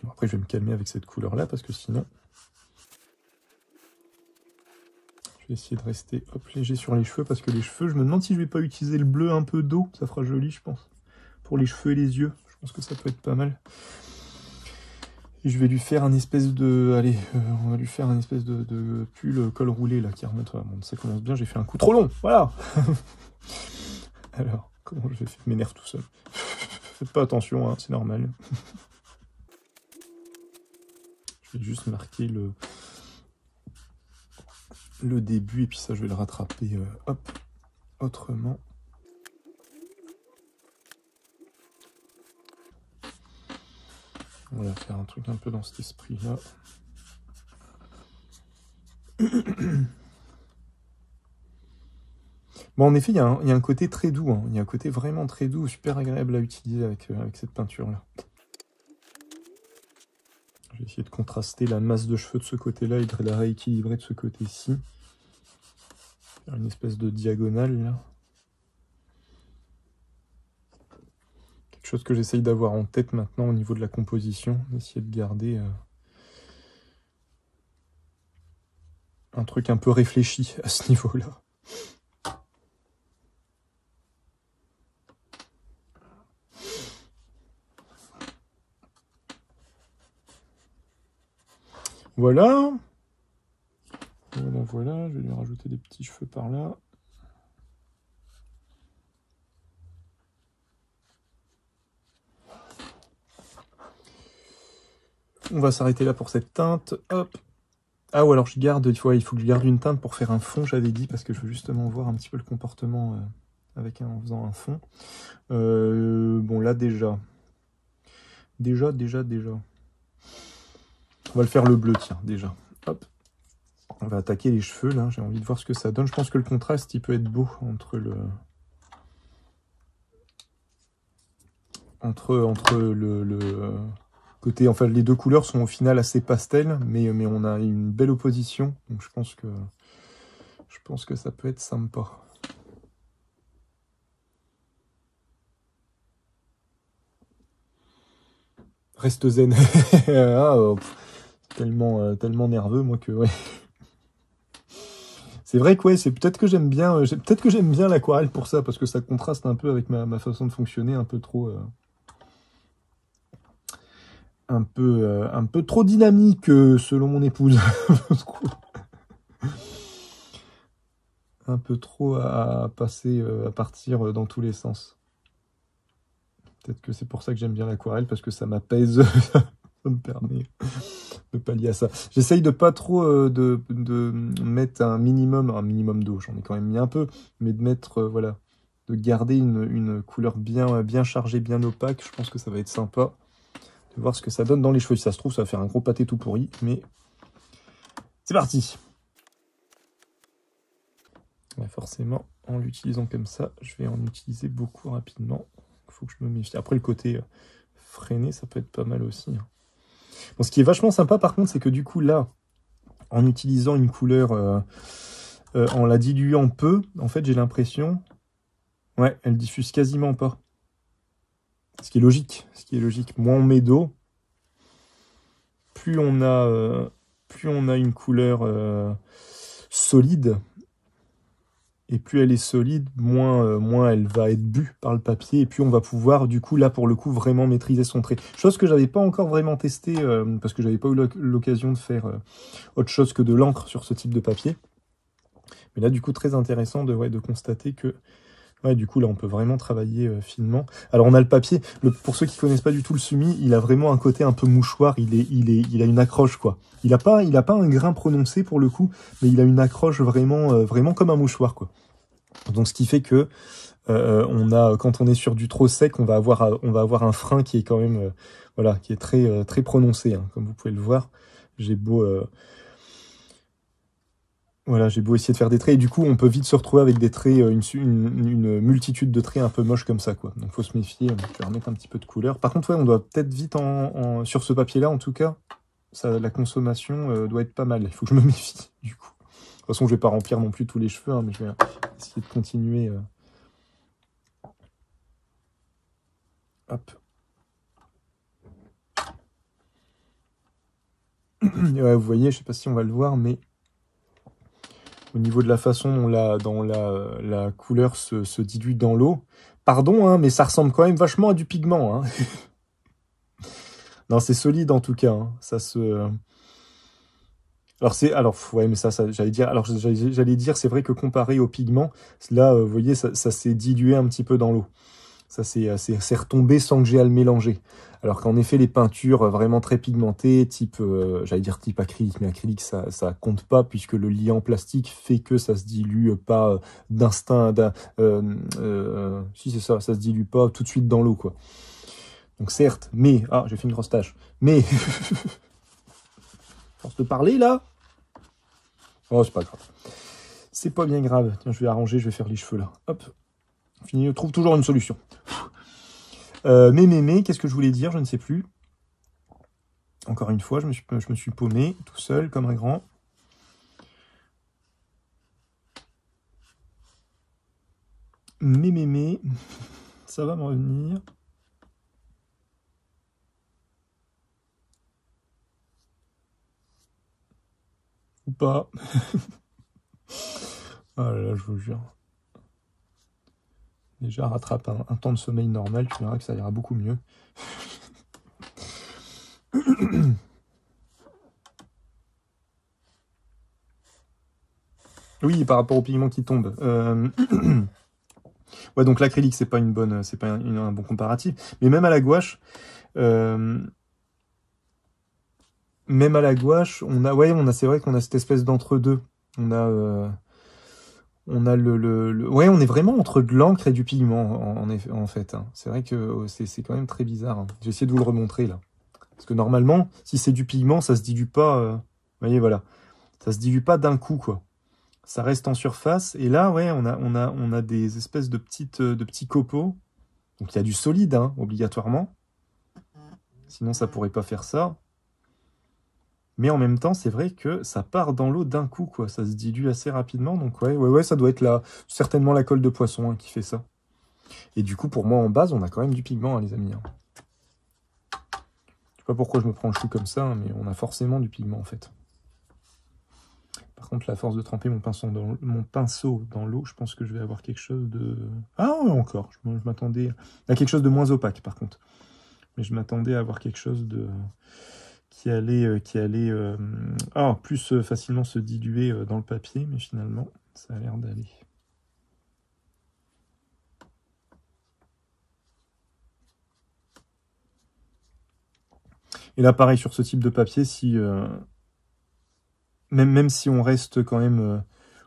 Bon, après, je vais me calmer avec cette couleur-là, parce que sinon... Je vais essayer de rester léger sur les cheveux, parce que les cheveux, je me demande si je vais pas utiliser le bleu un peu d'eau, ça fera joli, je pense. Pour les cheveux et les yeux, je pense que ça peut être pas mal. Et je vais lui faire un espèce de... Allez, on va lui faire un espèce de pull col roulé, là, qui remonte. Bon, ça commence bien, j'ai fait un coup trop long, voilà. Alors, comment je vais faire? M'énerve tout seul. Faites pas attention, hein, c'est normal. Je vais juste marquer le début, et puis ça, je vais le rattraper, hop, autrement. On va faire un truc un peu dans cet esprit-là. Bon, en effet, il y a un côté très doux. Hein. Il y a un côté vraiment très doux, super agréable à utiliser avec cette peinture-là. Je vais essayer de contraster la masse de cheveux de ce côté-là et de la rééquilibrer de ce côté-ci. Faire une espèce de diagonale, là. Quelque chose que j'essaye d'avoir en tête maintenant au niveau de la composition. Essayer de garder un truc un peu réfléchi à ce niveau-là. Voilà. Voilà. Je vais lui rajouter des petits cheveux par là. On va s'arrêter là pour cette teinte. Hop. Ah, ou alors il faut que je garde une teinte pour faire un fond, j'avais dit, parce que je veux justement voir un petit peu le comportement en faisant un fond. Bon, là, déjà. Déjà. On va le faire le bleu, tiens, déjà. Hop. On va attaquer les cheveux, là. J'ai envie de voir ce que ça donne. Je pense que le contraste, il peut être beau entre le... côté... Enfin, les deux couleurs sont au final assez pastel, mais on a une belle opposition. Donc, je pense que ça peut être sympa. Reste zen. Tellement nerveux, moi, que... Ouais. C'est vrai que ouais, c'est peut-être que j'aime bien l'aquarelle pour ça, parce que ça contraste un peu avec ma façon de fonctionner, un peu trop dynamique selon mon épouse. Un peu trop à partir dans tous les sens. Peut-être que c'est pour ça que j'aime bien l'aquarelle, parce que ça m'apaise, ça me permet de pallier à ça. J'essaye de pas trop de mettre un minimum d'eau, j'en ai quand même mis un peu, mais de mettre, voilà, de garder une couleur bien chargée, bien opaque. Je pense que ça va être sympa de voir ce que ça donne dans les cheveux. Si ça se trouve, ça va faire un gros pâté tout pourri, mais c'est parti. Ouais, forcément, en l'utilisant comme ça, je vais en utiliser beaucoup rapidement. Il faut que je me méfie. Après, le côté freiné, ça peut être pas mal aussi. Bon, ce qui est vachement sympa, par contre, c'est que du coup, là, en utilisant une couleur, en la diluant peu, en fait, j'ai l'impression... Ouais, elle diffuse quasiment pas. Ce qui est logique. Moins on met d'eau, plus on a une couleur solide, et plus elle est solide, moins elle va être bue par le papier, et puis on va pouvoir, du coup, là, pour le coup, vraiment maîtriser son trait. Chose que j'avais pas encore vraiment testé, parce que j'avais pas eu l'occasion de faire autre chose que de l'encre sur ce type de papier. Mais là, du coup, très intéressant de constater que, ouais, du coup, là, on peut vraiment travailler finement. Alors, on a le papier. Pour ceux qui connaissent pas du tout le Sumi, il a vraiment un côté un peu mouchoir. Il a une accroche, quoi. Il a pas un grain prononcé, pour le coup, mais il a une accroche vraiment comme un mouchoir, quoi. Donc ce qui fait que quand on est sur du trop sec, on va avoir un frein qui est quand même voilà, qui est très prononcé, hein, comme vous pouvez le voir. J'ai beau voilà, j'ai beau essayer de faire des traits, et du coup, on peut vite se retrouver avec des traits, une multitude de traits un peu moches comme ça, quoi. Donc, faut se méfier. Je vais remettre un petit peu de couleur. Par contre, ouais, on doit peut-être vite sur ce papier-là, en tout cas, la consommation doit être pas mal. Il faut que je me méfie, du coup. De toute façon, je vais pas remplir non plus tous les cheveux, hein, mais je vais essayer de continuer. Hop. Ouais, vous voyez, je sais pas si on va le voir, mais au niveau de la façon dont la couleur se dilue dans l'eau. Pardon, hein, mais ça ressemble quand même vachement à du pigment. Hein. Non, c'est solide en tout cas. Hein. Ça se... Alors ouais, mais ça j'allais dire. Alors j'allais dire, c'est vrai que comparé au pigment, là, vous voyez, ça s'est dilué un petit peu dans l'eau. Ça c'est retombé sans que j'ai à le mélanger. Alors qu'en effet, les peintures vraiment très pigmentées, type, j'allais dire type acrylique, mais acrylique, ça compte pas, puisque le liant plastique fait que ça se dilue pas d'instinct, si c'est ça, ça se dilue pas tout de suite dans l'eau, quoi. Donc certes, mais, ah, j'ai fait une grosse tâche, mais, force de parler, là. Oh, c'est pas grave. C'est pas bien grave. Tiens, je vais arranger, je vais faire les cheveux, là. Hop. Fini, on trouve toujours une solution. Mais, qu'est-ce que je voulais dire? Je ne sais plus. Encore une fois, je me suis paumé tout seul comme un grand. Mais, ça va me revenir. Ou pas. Ah là là, je vous jure. Déjà, rattrape un temps de sommeil normal, tu verras que ça ira beaucoup mieux. Oui, par rapport au pigment qui tombe. Ouais, donc l'acrylique, c'est pas un bon comparatif. Mais même à la gouache, c'est vrai qu'on a cette espèce d'entre-deux. On a ouais, on est vraiment entre de l'encre et du pigment, en fait. Hein. C'est vrai que c'est quand même très bizarre. Hein. J'ai essayé de vous le remontrer, là. Parce que normalement, si c'est du pigment, ça se dilue pas. Vous voyez, voilà. Ça se dilue pas d'un coup, quoi. Ça reste en surface. Et là, ouais, on a des espèces de petits copeaux. Donc il y a du solide, hein, obligatoirement. Sinon, ça pourrait pas faire ça. Mais en même temps, c'est vrai que ça part dans l'eau d'un coup, quoi. Ça se dilue assez rapidement. Donc ouais, ça doit être certainement la colle de poisson hein, qui fait ça. Et du coup, pour moi, en base, on a quand même du pigment, hein, les amis. Hein. Je sais pas pourquoi je me prends le chou comme ça, hein, mais on a forcément du pigment, en fait. Par contre, la force de tremper mon pinceau dans l'eau, je pense que je vais avoir quelque chose de... Ah ouais, encore. Je m'attendais à quelque chose de moins opaque, par contre. Mais je m'attendais à avoir quelque chose de... qui allait plus facilement se diluer dans le papier, mais finalement, ça a l'air d'aller. Et là, pareil, sur ce type de papier, même si on reste quand même,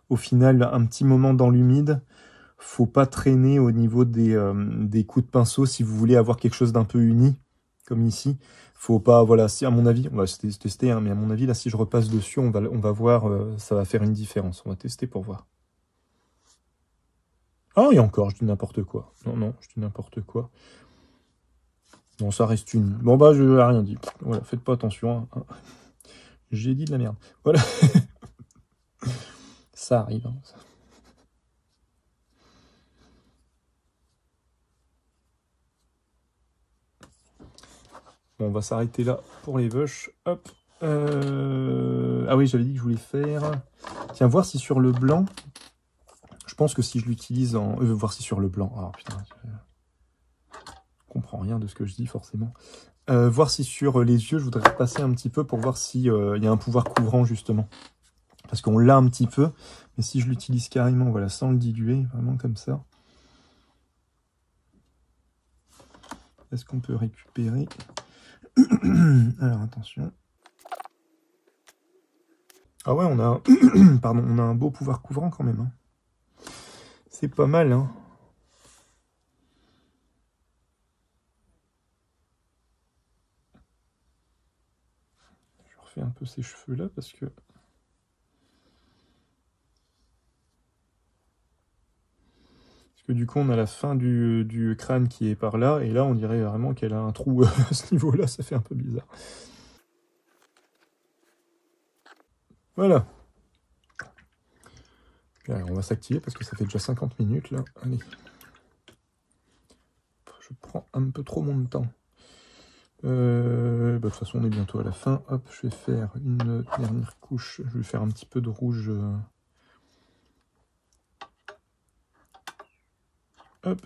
au final, un petit moment dans l'humide, faut pas traîner au niveau des coups de pinceau si vous voulez avoir quelque chose d'un peu uni, comme ici. Faut pas, voilà, si à mon avis, on va tester, hein, mais à mon avis, là, si je repasse dessus, on va voir, ça va faire une différence. On va tester pour voir. Ah, et encore, je dis n'importe quoi. Non, je dis n'importe quoi. Non, ça reste une. Bon, bah, je n'ai rien dit. Voilà, faites pas attention. Hein. J'ai dit de la merde. Voilà. Ça arrive. Hein. Bon, on va s'arrêter là pour les bush. Hop. Ah oui, j'avais dit que je voulais faire... Tiens, voir si sur le blanc... Je pense que si je l'utilise en... voir si sur le blanc... Ah, putain. Je comprends rien de ce que je dis, forcément. Voir si sur les yeux, je voudrais repasser un petit peu pour voir s'il y a un pouvoir couvrant, justement. Parce qu'on l'a un petit peu. Mais si je l'utilise carrément, voilà, sans le diluer, vraiment comme ça... Est-ce qu'on peut récupérer... Alors, attention... Ah ouais, on a, pardon, on a un beau pouvoir couvrant quand même. Hein. C'est pas mal, hein. Je refais un peu ces cheveux-là parce que... du coup, on a la fin du crâne qui est par là, et là, on dirait vraiment qu'elle a un trou à ce niveau-là, ça fait un peu bizarre. Voilà. Alors, on va s'activer parce que ça fait déjà 50 minutes, là. Allez. Je prends un peu trop mon temps. De toute façon, on est bientôt à la fin. Hop, je vais faire une dernière couche. Je vais faire un petit peu de rouge. Hop.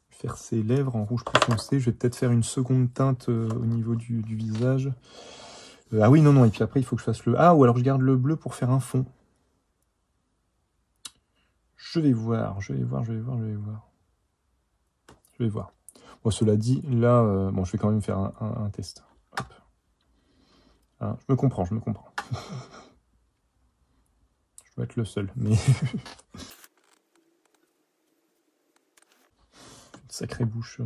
Faire ses lèvres en rouge plus foncé. Je vais peut-être faire une seconde teinte au niveau du visage. Ah oui, non, non. Et puis après, il faut que je fasse le... Ah, ou alors je garde le bleu pour faire un fond. Je vais voir. Je vais voir. Bon, cela dit, là, bon, je vais quand même faire un test. Hop. Ah, je me comprends. Je dois être le seul, mais... Sacrée bouche.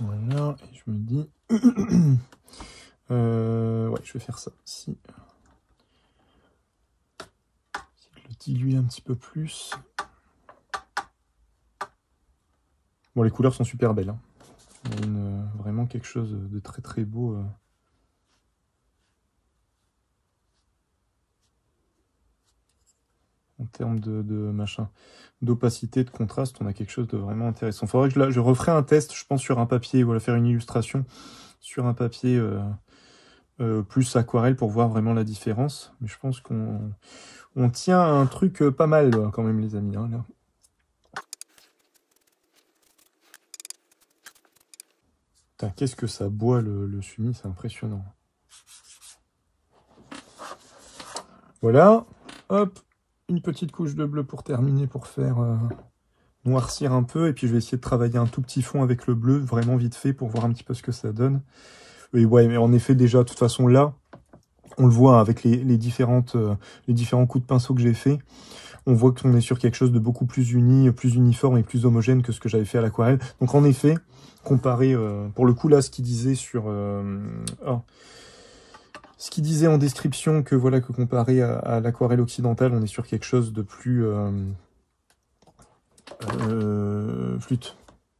Voilà, et je me dis... ouais, je vais faire ça. Si je le dilue un petit peu plus... Bon, les couleurs sont super belles. Hein. Il y a vraiment quelque chose de très très beau. En termes de machin, d'opacité, de contraste, on a quelque chose de vraiment intéressant. Il faudrait que je referai un test, je pense, sur un papier, voilà, faire une illustration sur un papier plus aquarelle pour voir vraiment la différence. Mais je pense qu'on tient un truc pas mal quand même, les amis. Hein, là. Qu'est-ce que ça boit le Sumi, c'est impressionnant. Voilà, hop, une petite couche de bleu pour terminer, pour faire noircir un peu. Et puis je vais essayer de travailler un tout petit fond avec le bleu, vraiment vite fait, pour voir un petit peu ce que ça donne. Et ouais, mais en effet, déjà, de toute façon, là, on le voit avec les différents coups de pinceau que j'ai fait. On voit qu'on est sur quelque chose de beaucoup plus uni, plus uniforme et plus homogène que ce que j'avais fait à l'aquarelle. Donc en effet, comparé, pour le coup là, ce qu'il disait sur... ce qu'il disait en description, que voilà, que comparé à l'aquarelle occidentale, on est sur quelque chose de plus... flûte.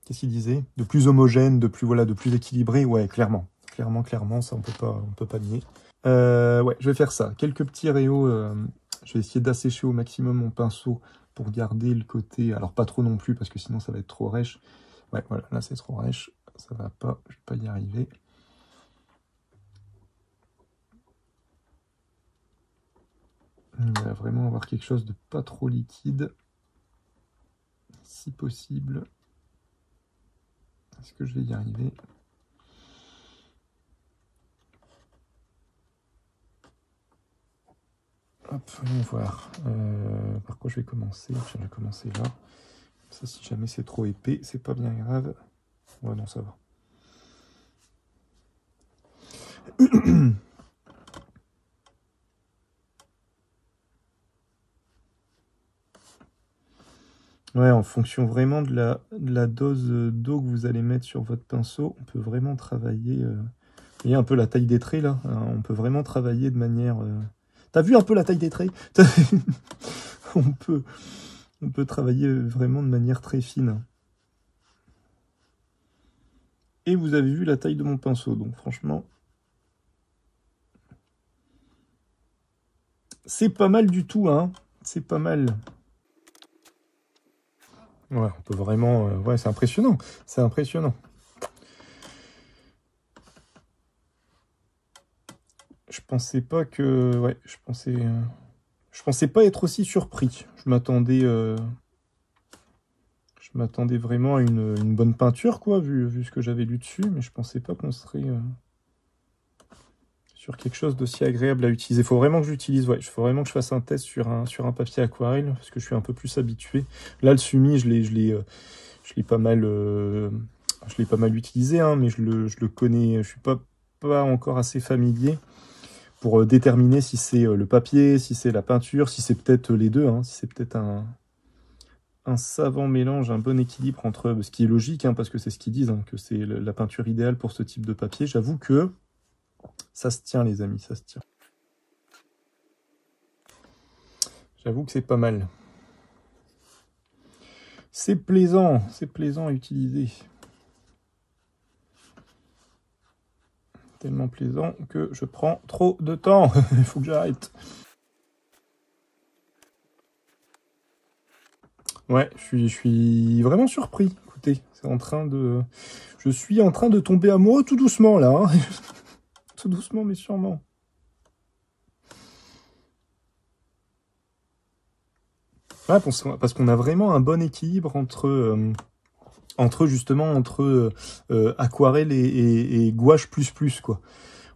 Qu'est-ce qu'il disait? De plus homogène, de plus, voilà, de plus équilibré. Ouais, clairement. Clairement, ça on peut pas nier. Ouais, je vais faire ça. Quelques petits rayos. Je vais essayer d'assécher au maximum mon pinceau pour garder le côté... Alors pas trop non plus, parce que sinon ça va être trop rêche. Ouais, voilà, là c'est trop rêche. Ça va pas, je vais pas y arriver. On va vraiment avoir quelque chose de pas trop liquide. Si possible. Est-ce que je vais y arriver? Hop, voyons voir. Par quoi je vais commencer? Je vais commencer là. Ça, si jamais c'est trop épais, c'est pas bien grave. Ouais, non, ça va. Ouais, en fonction vraiment de la dose d'eau que vous allez mettre sur votre pinceau, on peut vraiment travailler... Vous voyez un peu la taille des traits, là? On peut vraiment travailler de manière... T'as vu un peu la taille des traits? on peut travailler vraiment de manière très fine. Et vous avez vu la taille de mon pinceau, donc franchement... C'est pas mal du tout, hein. C'est pas mal. Ouais, on peut vraiment... ouais, c'est impressionnant. C'est impressionnant. Je pensais pas que... Ouais, je pensais pas être aussi surpris. Je m'attendais vraiment à une bonne peinture, quoi, vu ce que j'avais lu dessus, mais je pensais pas qu'on serait sur quelque chose d'aussi agréable à utiliser. Il faut vraiment que j'utilise, ouais, il faut vraiment que je fasse un test sur un papier aquarelle, parce que je suis un peu plus habitué. Là, le Sumi, je je l'ai pas mal, utilisé, hein, mais je le connais, je suis pas encore assez familier pour déterminer si c'est le papier, si c'est la peinture, si c'est peut-être les deux, hein, si c'est peut-être un savant mélange, un bon équilibre entre, ce qui est logique, hein, parce que c'est ce qu'ils disent, hein, que c'est la peinture idéale pour ce type de papier. J'avoue que ça se tient, les amis, ça se tient. J'avoue que c'est pas mal. C'est plaisant à utiliser. Tellement plaisant que je prends trop de temps. Il faut que j'arrête. Ouais, je suis vraiment surpris. Écoutez, je suis en train de tomber amoureux tout doucement là. Hein. Tout doucement mais sûrement. Ouais, parce qu'on a vraiment un bon équilibre entre aquarelle et gouache plus quoi.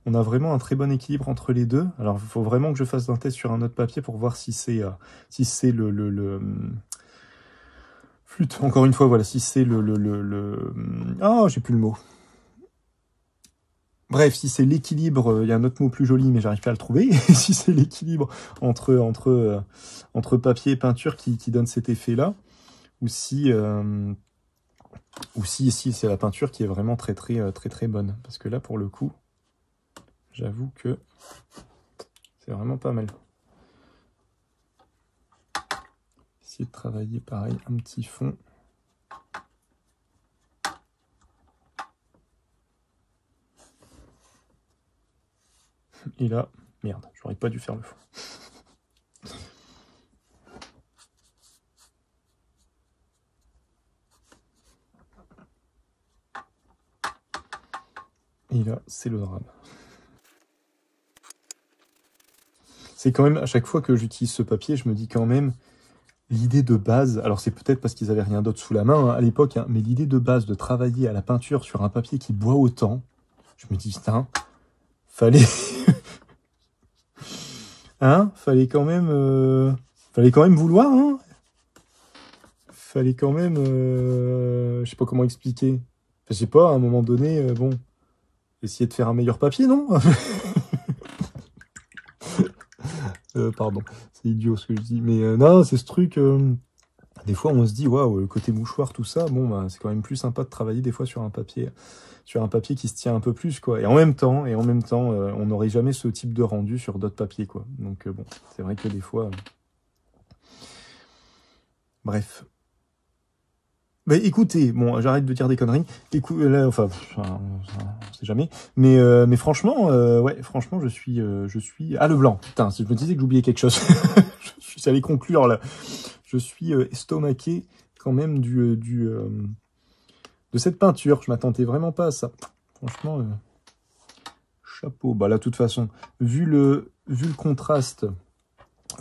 On a vraiment un très bon équilibre entre les deux. Alors il faut vraiment que je fasse un test sur un autre papier pour voir si c'est le flûte. Encore une fois, voilà, si c'est ah, j'ai plus le mot. Bref, si c'est l'équilibre, il y a un autre mot plus joli, mais j'arrive pas à le trouver. Si c'est l'équilibre entre papier et peinture qui donne cet effet-là, ou si c'est la peinture qui est vraiment très bonne. Parce que là, pour le coup, j'avoue que c'est vraiment pas mal. Essayer de travailler pareil, un petit fond. Et là, merde, j'aurais pas dû faire le fond. Et là, c'est le drame. C'est quand même, à chaque fois que j'utilise ce papier, je me dis quand même, l'idée de base, alors c'est peut-être parce qu'ils avaient rien d'autre sous la main hein, à l'époque, hein, mais l'idée de base de travailler à la peinture sur un papier qui boit autant, je me dis, putain, fallait... hein, fallait quand même vouloir, hein. Fallait quand même, je sais pas comment expliquer. Enfin, je sais pas, à un moment donné, bon, essayer de faire un meilleur papier, non? Pardon, c'est idiot ce que je dis, mais non, c'est ce truc. Des fois, on se dit, waouh, le côté mouchoir, tout ça, bon, bah, c'est quand même plus sympa de travailler des fois sur un papier qui se tient un peu plus, quoi. Et en même temps, on n'aurait jamais ce type de rendu sur d'autres papiers, quoi. Donc bon, c'est vrai que des fois, bref. Bah écoutez, bon, j'arrête de dire des conneries. Là, enfin, on sait jamais. Mais franchement, ouais, franchement, je suis. Ah, le blanc. Putain, si je me disais que j'oubliais quelque chose, je suis allé conclure là. Je suis estomaqué quand même de cette peinture. Je m'attendais vraiment pas à ça. Franchement, chapeau. Bah là, de toute façon, vu le contraste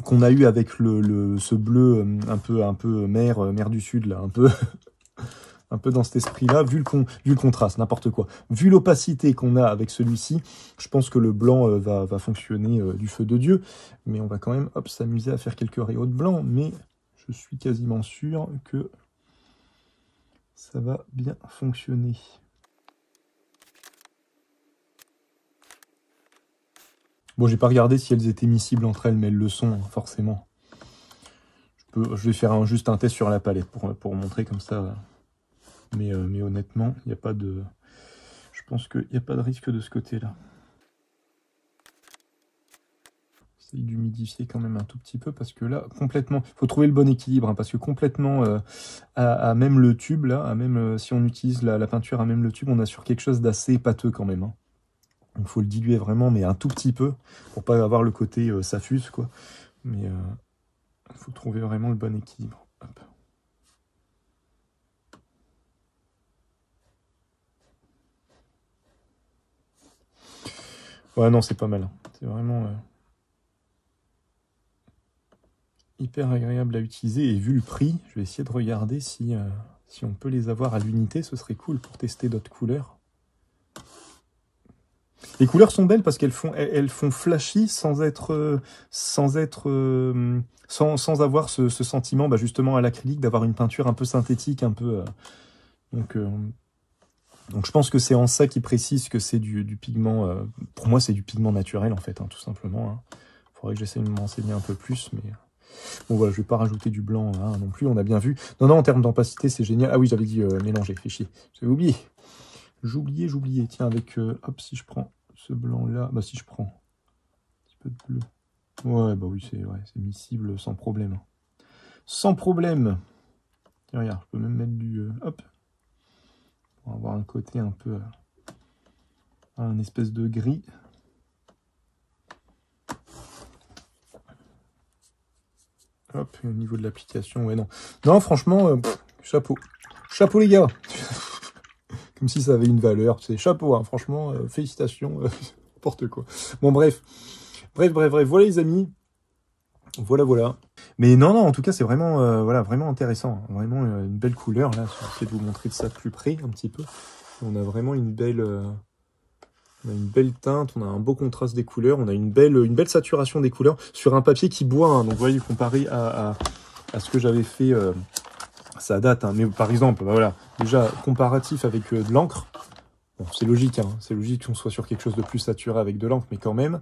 qu'on a eu avec ce bleu un peu mer du Sud là, un peu. Un peu dans cet esprit-là, vu le contraste, n'importe quoi. Vu l'opacité qu'on a avec celui-ci, je pense que le blanc va fonctionner du feu de Dieu. Mais on va quand même s'amuser à faire quelques rayons de blanc. Mais je suis quasiment sûr que ça va bien fonctionner. Bon, j'ai pas regardé si elles étaient miscibles entre elles, mais elles le sont, forcément. Je vais faire juste un test sur la palette pour montrer comme ça... Mais honnêtement, il n'y a pas de... Je pense qu'il n'y a pas de risque de ce côté-là. J'essaye d'humidifier quand même un tout petit peu, parce que là, complètement... Il faut trouver le bon équilibre, hein, parce que complètement, à même le tube, là, si on utilise la peinture à même le tube, on a sur quelque chose d'assez pâteux quand même. Hein. Donc il faut le diluer vraiment, mais un tout petit peu, pour pas avoir le côté ça fuse, quoi. Mais il faut trouver vraiment le bon équilibre. Hop. Ouais, non, c'est pas mal. C'est vraiment hyper agréable à utiliser. Et vu le prix, je vais essayer de regarder si on peut les avoir à l'unité. Ce serait cool pour tester d'autres couleurs. Les couleurs sont belles parce elles font flashy sans avoir ce sentiment, justement à l'acrylique, d'avoir une peinture un peu synthétique, un peu. Donc je pense que c'est en ça qu'ils précisent que c'est du pigment. Pour moi, c'est du pigment naturel en fait, hein, tout simplement. Hein. Faudrait que j'essaie de me renseigner un peu plus, mais bon voilà, je vais pas rajouter du blanc hein, non plus. On a bien vu. Non, en termes d'opacité, c'est génial. Ah oui, j'avais dit mélanger, fait chier. J'avais oublié. J'oubliais. Tiens, avec hop, si je prends ce blanc là, si je prends un petit peu de bleu. Ouais, oui, c'est miscible sans problème. Sans problème. Tiens, regarde, je peux même mettre du hop. Pour avoir un côté un peu un espèce de gris. Hop, au niveau de l'application, ouais, non, franchement, chapeau les gars. Comme si ça avait une valeur, c'est chapeau, hein, franchement, félicitations, n'importe quoi. Bon, bref, voilà les amis, voilà. Mais non, en tout cas, c'est vraiment, vraiment intéressant, hein. Vraiment une belle couleur, là, je vais essayer de vous montrer de ça de plus près, un petit peu. On a vraiment une belle teinte, on a un beau contraste des couleurs, on a une belle saturation des couleurs sur un papier qui boit, hein. Donc vous voyez, comparé à ce que j'avais fait, ça date, hein. Mais par exemple, voilà, déjà comparatif avec de l'encre, bon, c'est logique, hein. C'est logique qu'on soit sur quelque chose de plus saturé avec de l'encre, mais quand même,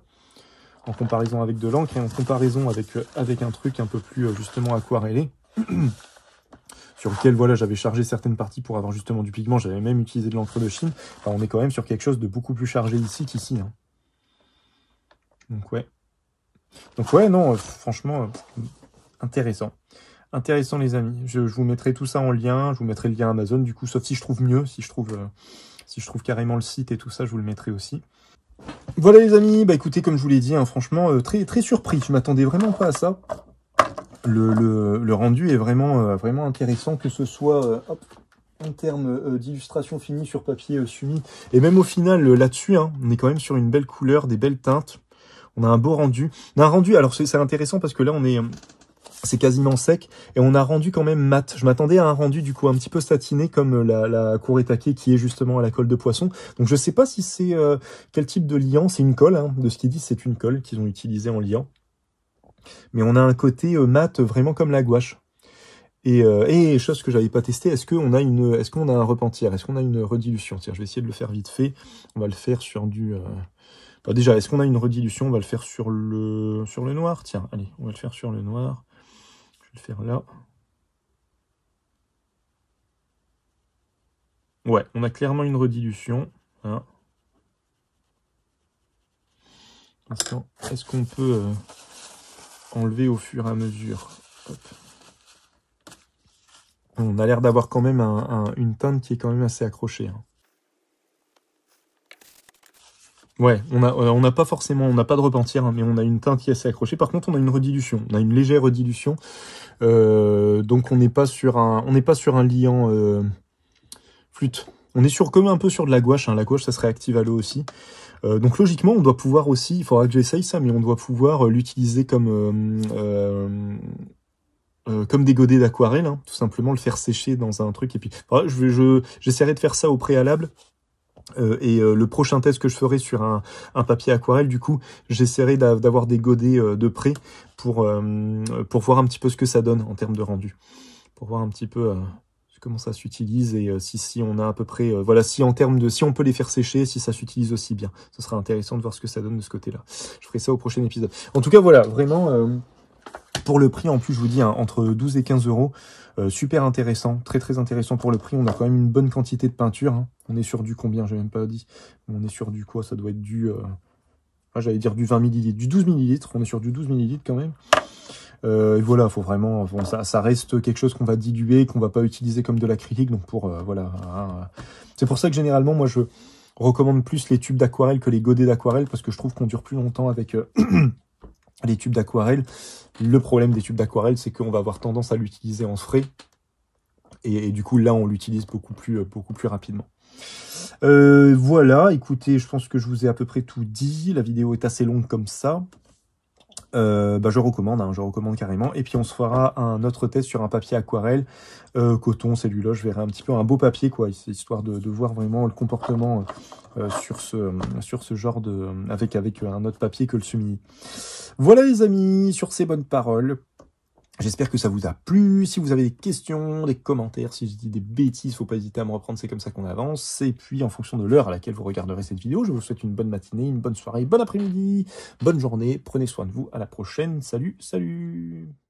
en comparaison avec de l'encre et en comparaison avec un truc un peu plus justement aquarellé, sur lequel voilà, j'avais chargé certaines parties pour avoir justement du pigment, j'avais même utilisé de l'encre de Chine, on est quand même sur quelque chose de beaucoup plus chargé ici qu'ici. Hein. Donc ouais, non, franchement, intéressant. Intéressant les amis, je vous mettrai tout ça en lien, je vous mettrai le lien Amazon du coup, sauf si je trouve mieux, si je trouve carrément le site et tout ça, je vous le mettrai aussi. Voilà les amis, écoutez, comme je vous l'ai dit, hein, franchement, très, très surpris, je m'attendais vraiment pas à ça. Le rendu est vraiment, vraiment intéressant, que ce soit en termes d'illustration finie sur papier sumi, et même au final, là-dessus, hein, on est quand même sur une belle couleur, des belles teintes, on a un beau rendu. On a un rendu, alors c'est intéressant parce que là, c'est quasiment sec, et on a rendu quand même mat. Je m'attendais à un rendu du coup un petit peu satiné comme la Kuretake qui est justement à la colle de poisson. Donc je sais pas si c'est quel type de liant, c'est une colle, hein, de ce qu'ils disent c'est une colle qu'ils ont utilisée en liant. Mais on a un côté mat vraiment comme la gouache. Et chose que j'avais pas testé, est-ce qu'on a un repentir, est-ce qu'on a une redilution? Tiens, je vais essayer de le faire vite fait. On va le faire sur du déjà, est-ce qu'on a une redilution? On va le faire sur le noir. Tiens, allez, on va le faire sur le noir. Je vais le faire là. Ouais, on a clairement une redilution. Hein. Est-ce qu'on peut enlever au fur et à mesure? Hop. On a l'air d'avoir quand même une teinte qui est quand même assez accrochée. Hein. Ouais, on n'a pas de repentir, hein, mais on a une teinte qui est assez accrochée. Par contre, on a une redilution, on a une légère redilution. Donc on n'est pas sur un liant flûte. On est comme un peu sur de la gouache. Hein. La gouache, ça se réactive à l'eau aussi. Donc logiquement, on doit pouvoir aussi, il faudra que j'essaye ça, mais on doit pouvoir l'utiliser comme des godets d'aquarelle, hein, tout simplement le faire sécher dans un truc. Et puis, j'essaierai de faire ça au préalable. Le prochain test que je ferai sur un papier aquarelle, du coup, j'essaierai d'avoir des godets de près pour voir un petit peu ce que ça donne en termes de rendu. Pour voir un petit peu comment ça s'utilise et si on a à peu près... voilà, si on peut les faire sécher, si ça s'utilise aussi bien. Ce sera intéressant de voir ce que ça donne de ce côté-là. Je ferai ça au prochain épisode. En tout cas, voilà, vraiment... pour le prix, en plus, je vous dis, hein, entre 12 et 15 euros, super intéressant, très très intéressant pour le prix. On a quand même une bonne quantité de peinture. Hein. On est sur du combien, j'ai même pas dit. On est sur du quoi? Ça doit être du... j'allais dire du 20 ml, du 12 ml. On est sur du 12 ml quand même. Et voilà, faut vraiment... Bon, ça reste quelque chose qu'on va diluer, qu'on va pas utiliser comme de l'acrylique. Donc voilà. Hein, c'est pour ça que généralement, moi, je recommande plus les tubes d'aquarelle que les godets d'aquarelle, parce que je trouve qu'on dure plus longtemps avec... les tubes d'aquarelle. Le problème des tubes d'aquarelle, c'est qu'on va avoir tendance à l'utiliser en spray. Et du coup, là, on l'utilise beaucoup plus rapidement. Voilà, écoutez, je pense que je vous ai à peu près tout dit. La vidéo est assez longue comme ça. je recommande carrément. Et puis on se fera un autre test sur un papier aquarelle, coton, cellulose, je verrai un petit peu un beau papier, quoi, histoire de voir vraiment le comportement sur ce genre de... avec un autre papier que le semi. Voilà les amis, sur ces bonnes paroles. J'espère que ça vous a plu. Si vous avez des questions, des commentaires, si je dis des bêtises, faut pas hésiter à me reprendre, c'est comme ça qu'on avance. Et puis, en fonction de l'heure à laquelle vous regarderez cette vidéo, je vous souhaite une bonne matinée, une bonne soirée, bon après-midi, bonne journée. Prenez soin de vous. À la prochaine. Salut, salut!